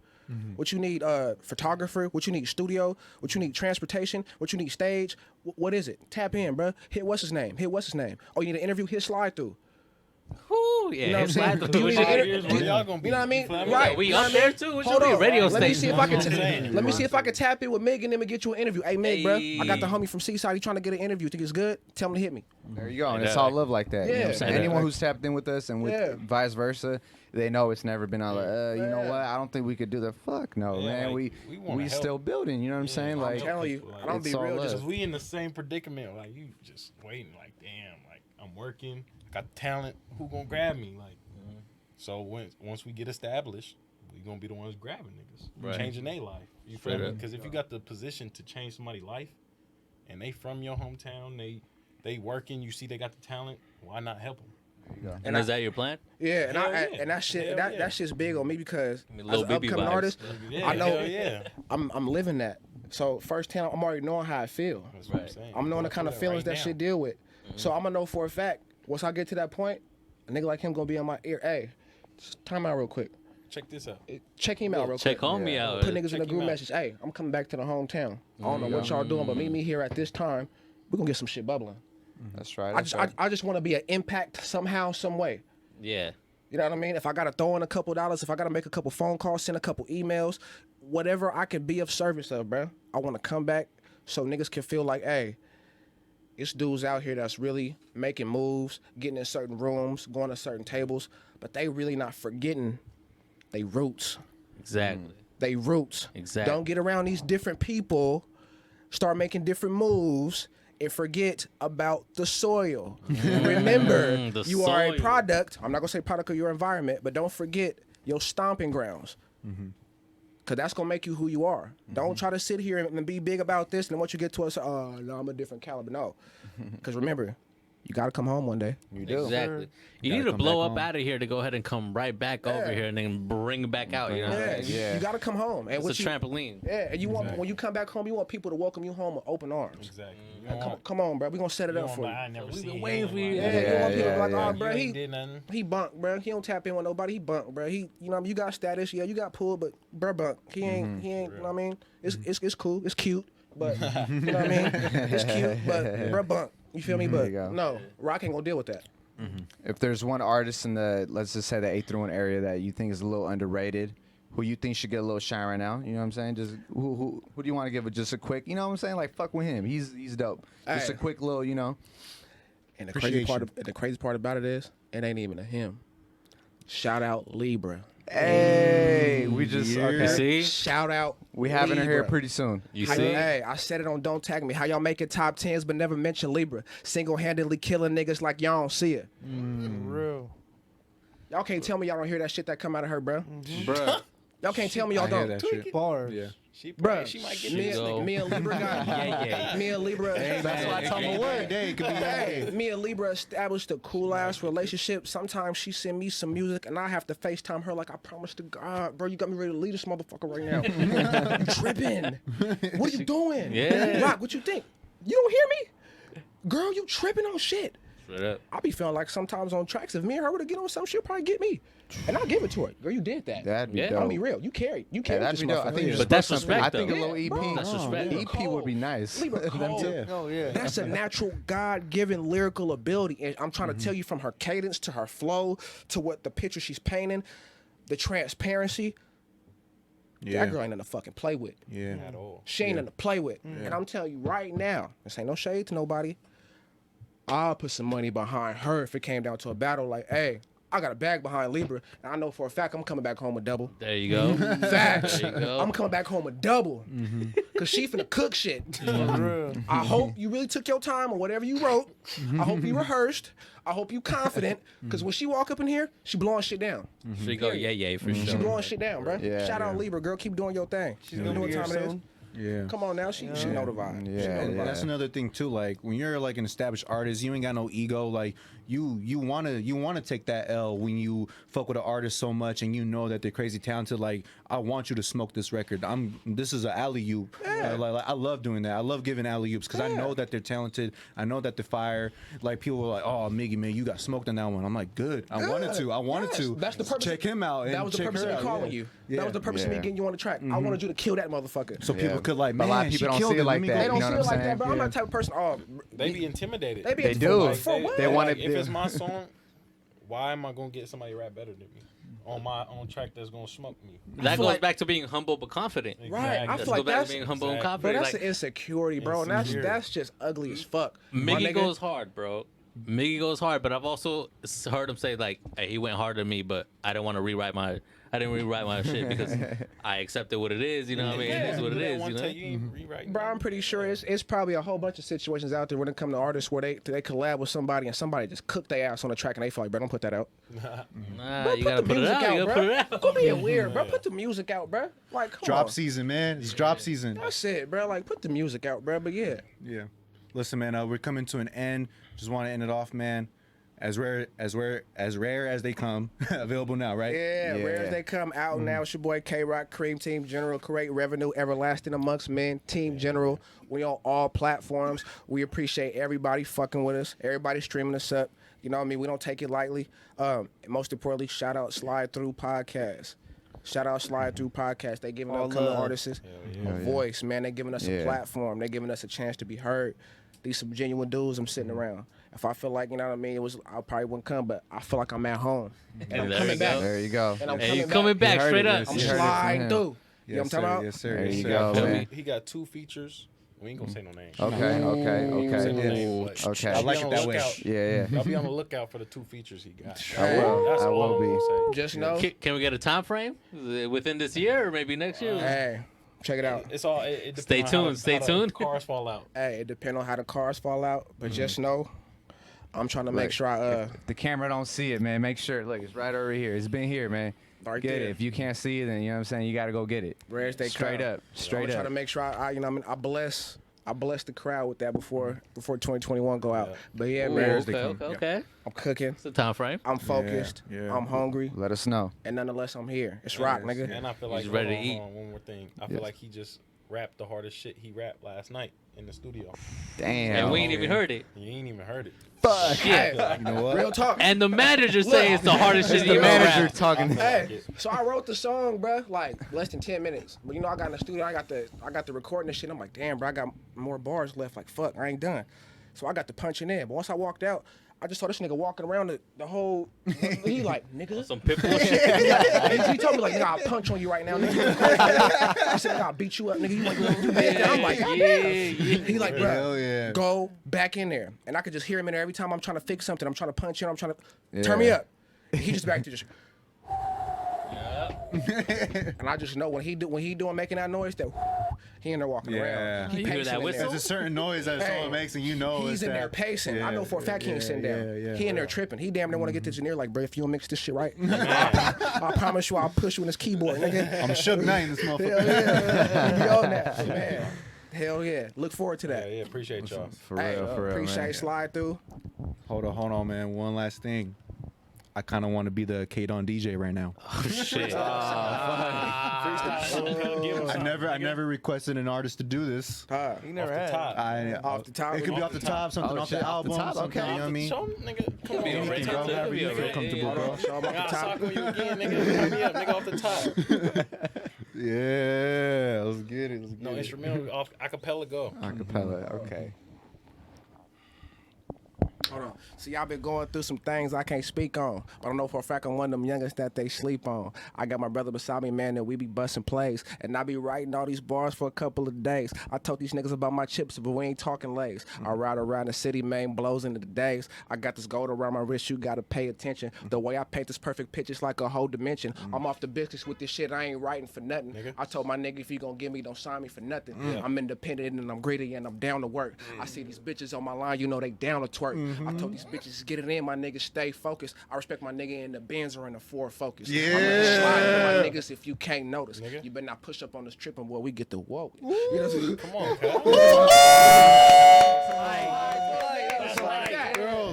What you need, photographer? What you need, studio? What you need, transportation? What you need, stage? What is it? Tap in, bro. Hit what's his name? Oh, you need an interview? Hit slide through. Whoo, yeah. You know what I'm saying? slide Do through. you need an Years, interview? where y'all gonna be? You know what I mean? You feel me? Right. We You know up what I there mean? too. What Hold you mean? on. Radio Let me see station. if I can. saying. Let me see if I can tap in with Mig and them and get you an interview. Hey, Mig, bro, I got the Hey. homie from Seaside. He trying to get an interview. Think it's good? Tell him to hit me. There you go. And it's all love like that. You know what I'm Yeah. saying? Yeah. Anyone who's tapped in with us and with Yeah. vice versa, they know it's never been all like, you know what? I don't think we could do that. Fuck no, Yeah, man. like, we wanna help. still building. You know what I'm saying? I'm Like, telling you, Like, I don't it's be all real. love. Because we in the same predicament. Like, you just waiting. Like, damn. Like, I'm working. I got talent. Who gonna grab me? Like, so once we get established, we gonna be the ones grabbing niggas, Right. changing their life. You feel Straight me? up. Because if you got the position to change somebody's life, and they from your hometown, they working. You see they got the talent. Why not help them? And is that your plan? Yeah, and Hell I yeah. and that shit Hell that yeah. that shit's big on me because I mean, as Lil an BB upcoming vibes. artist, Yeah, I know hell yeah. I'm living that. So first 10, I'm already knowing how I feel. That's what I'm saying. I'm knowing the Going kind of through feelings right that now. shit deal with. So I'm gonna know for a fact, once I get to that point, a nigga like him gonna be in my ear. Hey, just time out real quick. Check this out. Check him out real Check quick. homie out. Put niggas in Check the him group out. message. Hey, I'm coming back to the hometown. I don't know what y'all doing, but meet me here at this time. We're gonna get some shit bubbling. That's right. I just want to be an impact somehow, some way. Yeah. You know what I mean? If I gotta throw in a couple dollars, if I gotta make a couple phone calls, send a couple emails, whatever I can be of service of, bro. I want to come back so niggas can feel like, hey, it's dudes out here that's really making moves, getting in certain rooms, going to certain tables, but they really not forgetting they roots. Exactly. They roots. Exactly. Don't get around these different people, start making different moves, and forget about the soil. Remember, The you are a soil. product. I'm not gonna say product of your environment, but don't forget your stomping grounds. Cause that's gonna make you who you are. Don't try to sit here and be big about this, and then once you get to us, oh no, I'm a different caliber. No, cause remember, you gotta come home one day. You do. Exactly. You Gotta need to come blow back up home. out of here to go ahead and come right back over here and then bring it back out. You know what I'm Yeah, saying? Yeah. you gotta come home. And It's what a you, trampoline. yeah, and you want when you come back home, you want people to welcome you home with open arms. Exactly. You Like, don't come on, bro. We gonna set it you up don't for like, you. I never We've seen been him. waiting for you. Yeah, Yeah, you want people to be like, yeah. oh, You bro, ain't did nothing. he bunked, bro. He don't tap in with nobody. He bunked, bro. He, you know, you got status. Yeah, you got pulled, but bro, bunked. He ain't. You know what I mean? It's cool. It's cute, but you know what I mean? It's cute, but bro, bunked. You feel me? There But you go. no, Rock ain't gonna deal with that. If there's one artist in the, let's just say the 831 area that you think is a little underrated, who you think should get a little shine right now, you know what I'm saying? Just who do you want to give it just a quick, you know what I'm saying? Like fuck with him. He's dope. Just Hey. a quick little, you know. And the crazy part about it is, it ain't even a him. Shout out Libra. Hey, we just okay. See? Shout out. We having her here Libra. pretty soon. You How see? hey, I said it on Don't Tag Me. How y'all making top 10s but never mention Libra? Single-handedly killing niggas like y'all don't see it. Real. Y'all can't tell me y'all don't hear that shit that come out of her, bro. Bruh. Y'all can't tell me y'all I hear don't. that shit. Bars. Yeah. She, Bruh, she might get me, this. go. me and Libra got Yeah. me and Libra. That's why I told him one day. It could be Hey, me and Libra established a cool ass relationship. Sometimes she send me some music and I have to FaceTime her like I promised to God, bro. You got me ready to leave this motherfucker right now. You tripping? What are you doing? Yeah. Rock, what you think? You don't hear me, girl? You tripping on shit? Straight up. I be feeling like sometimes on tracks, if me and her were to get on something, she'll probably get me, and I'll give it to her. Girl, you did that. That'd be Yeah. dope. I'll be real. You carried. You Yeah, carried that'd this be dope. I motherfucker. think you But just that's put something- respect, I think a though. little Yeah, EP. bro. That's respect. EP would be nice. Libra cold. Yeah. Oh yeah. That's a natural God-given lyrical ability, and I'm trying Mm-hmm. to tell you from her cadence to her flow to what the picture she's painting, the transparency. Yeah. That girl ain't nothing to fucking play with. Yeah. At all. She ain't nothing to play with. And I'm telling you right now, this ain't no shade to nobody. I'll put some money behind her if it came down to a battle. Like, hey, I got a bag behind Libra, and I know for a fact I'm coming back home with double. There you go. Facts. There you go. I'm coming back home with double. Cause she finna cook shit. Real. I hope you really took your time on whatever you wrote. I hope you rehearsed. I hope you confident. Cause when she walk up in here, she blowing shit down. She go, yeah, for She sure. blowing shit down, bro. Yeah, Shout out yeah. Libra, girl. Keep doing your thing. She's gonna know what be here time it is. soon. Yeah. Come on now, she know the vibe. She Yeah, know the yeah. vibe. That's another thing too. Like when you're like an established artist, you ain't got no ego. Like you wanna take that L when you fuck with an artist so much and you know that they're crazy talented. Like I want you to smoke this record. This is an alley oop. Like I love doing that. I love giving alley oops because I know that they're talented. I know that they're fire. Like people were like, oh Miggy man, you got smoked on that one. I'm like, good. I wanted Yes. to. That's the purpose. Check him out. And That was the check purpose her of me out. calling Yeah. you. Yeah. That was the purpose of me Yeah. getting you on the track. I wanted you to kill that motherfucker. So people Yeah. could like, But a man, lot of people she don't killed see it Let like me that, go." They you don't know see what it I'm like saying? that, bro. I'm Yeah. not the type of person. Oh, They be intimidated. They be They do. like, for what? They want Like, to. if it's my song, why am I gonna get somebody rap better than me on my own track that's gonna smoke me? That feel goes like- back to being humble but confident. Right. I Exactly. feel like Go back to that's being humble and Exactly. Bro, confident. that's Like, an insecurity, bro. And Insecure. that's just ugly as fuck. My Miggy nigga, goes hard, bro. Miggy goes hard, but I've also heard him say like, hey, he went harder than me, but I didn't want to rewrite my shit because I accepted what it is. You know what I mean? It is what it is. You know? You ain't rewriting. Bro, I'm pretty sure it's probably a whole bunch of situations out there when it come to artists where they collab with somebody and somebody just cooked their ass on the track and they feel like, bro, don't put that out. Nah, Bro, you gotta the put it music out. You gotta bro. put it out. Quit being weird, bro. Put the music out, bro. Like, come Drop on. season, man. It's drop season. That's it, bro. Like, put the music out, bro. But yeah, Yeah. Listen, man, we're coming to an end. Just want to end it off, man. As rare as they come, available now, right? Yeah, rare as they come out now. It's your boy Kayrocc, Cream Team General, Create Revenue, Everlasting Amongst Men, Team General. We on all platforms. We appreciate everybody fucking with us, everybody streaming us up. You know what I mean? We don't take it lightly. And most importantly, shout out Slide Thru Podcast. Shout out Slide Thru Podcast. They giving upcoming artists a voice, man. They giving us a platform. They giving us a chance to be heard. These some genuine dudes I'm sitting around. If I feel like, you know what I mean, I probably wouldn't come, but I feel like I'm at home. And I'm coming back. There you go. And I'm coming back straight up. I'm sliding through. You know what I'm talking about? Yes, sir. There Yes, you sir. go, man. He got 2 features. We ain't gonna say no names. Okay. I like it that way. Yeah. I'll be on the lookout for the 2 features he got. I will. That's I all will I'm be. gonna say. Just know. Can we get a time frame? Is it within this year or maybe next year? Hey, check it out. It's all. It depends Stay on tuned, how stay the tuned. Cars fall out. Hey, it depends on how the cars fall out, but just know, I'm trying to make sure If the camera don't see it, man, make sure. Look, it's right over here. It's been here, man. Right Get there. it. If you can't see it, then you know what I'm saying. You got to go get it. Rare as they Straight come. up. Straight I'm trying up. to make sure I you know what I mean, I bless the crowd with that before 2021 go out. But yeah, Ooh, man, okay. I'm cooking. It's a time frame. I'm focused. Yeah. I'm hungry, Let us know. and nonetheless, I'm here. It's rock, nigga. And I feel like He's ready to hold eat. on, one more thing. I feel like he just rapped the hardest shit he rapped last night in the studio. Damn. And we ain't even heard it. You ain't even heard it. Fuck. Hey, You know what? real talk. And the manager saying it's the hardest shit The he ever manager rapped. talking. Hey, so I wrote the song, bro, like less than 10 minutes. But you know, I got in the studio, I got the recording and shit. I'm like, damn, bro, I got more bars left. Like, fuck, I ain't done. So I got the punching in. But once I walked out, I just saw this nigga walking around the whole. He like, nigga. Some pitbull shit. He told me like, nigga, I'll punch on you right now, nigga. I said, nigga, I'll beat you up, nigga. You like, you I'm like, he like, bro, Hell yeah. go back in there. And I could just hear him in there every time I'm trying to fix something. I'm trying to punch in. I'm trying to turn me up. He just back to just. And I just know when he doing making that noise that he in there walking Yeah. around. He You hear pacing that in whistle? there. There's a certain noise that someone makes, and you know He's it's in that. there pacing. I know for a fact he ain't sitting down. Yeah. He in there tripping. He damn near want to get the engineer like, bro, if you don't mix this shit right, I promise you I'll push you in this keyboard, nigga. I'm Suge Knight in this Hell motherfucker. yeah. He be on that, man. Hell yeah. Look forward to Yeah, that. yeah, appreciate y'all. For real, for real, Appreciate man. Slide Thru. Hold on, man. One last thing. I kind of want to be the K-Don DJ right now. Oh, shit. I never requested an artist to do this. You never had. Off the top. It could be off the top, something Oh, off shit, the off the album, top, something. okay. You know what I mean? Show him, nigga. Come on, be Anything, bro. alright. However you It'll be feel alright. comfortable, bro. Show him off the I'll top. sock on you again, nigga. Turn me up, nigga, off the top. Yeah, let's get it. Let's get No it. instrumental, off acapella go. Acapella. Okay. Hold on. See, I've been going through some things I can't speak on, but I know for a fact I'm one of them youngest that they sleep on. I got my brother beside me, man, and we be busting plays, and I be writing all these bars for a couple of days. I told these niggas about my chips, but we ain't talking legs. I ride around the city, man, blows into the days. I got this gold around my wrist, you gotta pay attention. The way I paint this perfect picture is like a whole dimension. I'm off the business with this shit, I ain't writing for nothing. I told my nigga, if you gonna give me, don't sign me for nothing. I'm independent and I'm greedy and I'm down to work. I see these bitches on my line, you know they down to twerk. I told these bitches, get it in, my niggas stay focused. I respect my nigga in the Benz or in the Ford Focus. I'm gonna slide to my niggas if you can't notice. You better not push up on this trip and boy, we get the whoa. You know what I'm saying? Come on,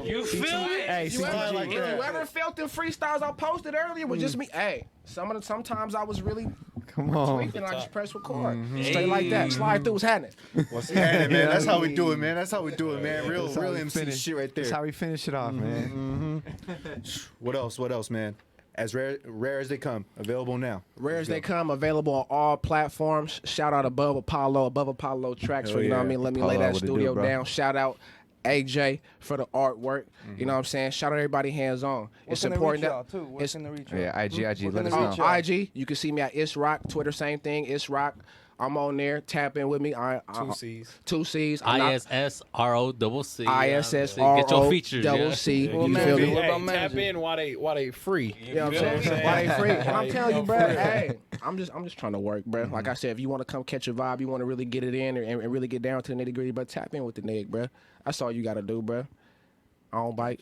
You feel me? Hey, You ever felt the freestyles I posted earlier was just me? Hey, sometimes I was really Come on. tweaking. I just press record, straight like that. Slide through was happening. What's happening, man? That's how we do it, man. That's how we do it, man. Real how we MC finish. shit right That's how there. we finish it off, man. What else, man? As rare as they come, available now. Rare as they come, available on all platforms. Shout out Above Apollo tracks. Hell For, you know what I yeah. mean? Let me Apollo, lay that what it do, studio bro? down. Shout out AJ for the artwork. You know what I'm saying? Shout out everybody hands on. What's It's in the important reach, that y'all, too? What's in the reach? y'all? Yeah, IG. Let What's in us the know. reach, y'all? IG, you can see me at It's Rock. Twitter, same thing. It's Rock. I'm on there. Tap in with me. 2 C's. 2 C's. I'm not- ISSROCC. ISSRO Get your features. double yeah. C. Well, You man, feel hey, me? what about Tap manager? in while they free. You know what I'm saying? Why they free? And I'm telling you, bro. Hey, I'm just trying to work, bro. Like I said, if you want to come catch a vibe, you want to really get it in and really get down to the nitty gritty, but tap in with the nigga, bro. That's all you gotta do, bro. I don't bite.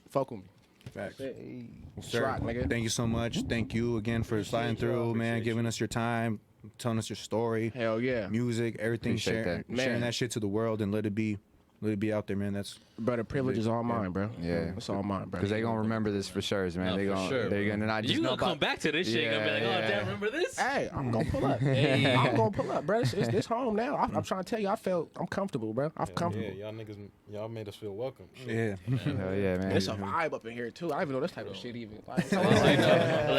Fuck with me. Facts. It's rock, nigga. Thank you so much. Thank you again for sliding through, man. Giving us your time, telling us your story, Hell yeah. music, everything. Appreciate Sharing that. Man. sharing that shit to the world and let it be Let it be out there, man. That's Bro, the privilege is all mine, bro. Yeah. It's all mine, bro. Because they gonna remember this for sure, man. No, they for gonna sure, they're bro. gonna not just You know gonna come about. back to this shit and be like, oh, Yeah, damn, remember this? Hey, I'm gonna pull up. Hey. I'm gonna pull up, bro. It's home now. I'm trying to tell you, I'm comfortable, bro. I'm comfortable. Yeah, y'all niggas, y'all made us feel welcome. Shit. yeah. Hell yeah, man. It's a vibe up in here too. I don't even know this type of shit even. Like, know.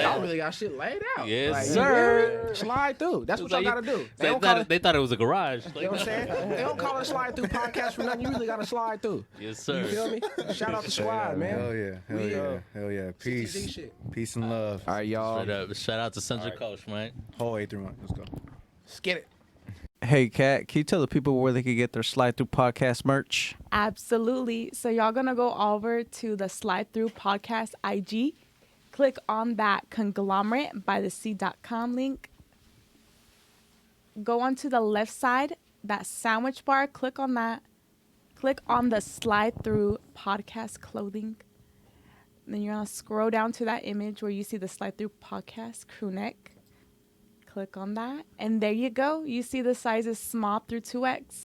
y'all really got shit laid out. Yes, like, sir. you hear me? Slide through. That's what y'all Like, gotta do. They thought it was a garage. You know what I'm saying? They don't call it a slide through podcast for nothing. You really gotta slide through. Yes, You sir. feel me? Shout out to Squad, man. Hell yeah. Hell We, yeah. Hell yeah. CTG Peace. shit. Peace and love. All right, y'all. Straight up. Shout out to Central Coach, man. Whole 831. Let's go. Let's get it. Hey, Kat, can you tell the people where they can get their Slide Through podcast merch? Absolutely. So y'all gonna go over to the Slide Through Podcast IG, click on that conglomerate by the sea.com link. Go onto the left side, that sandwich bar, click on that. Click on the Slide Through Podcast clothing. Then you're gonna scroll down to that image where you see the Slide Through Podcast crew neck. Click on that, and there you go. You see the sizes small through 2X.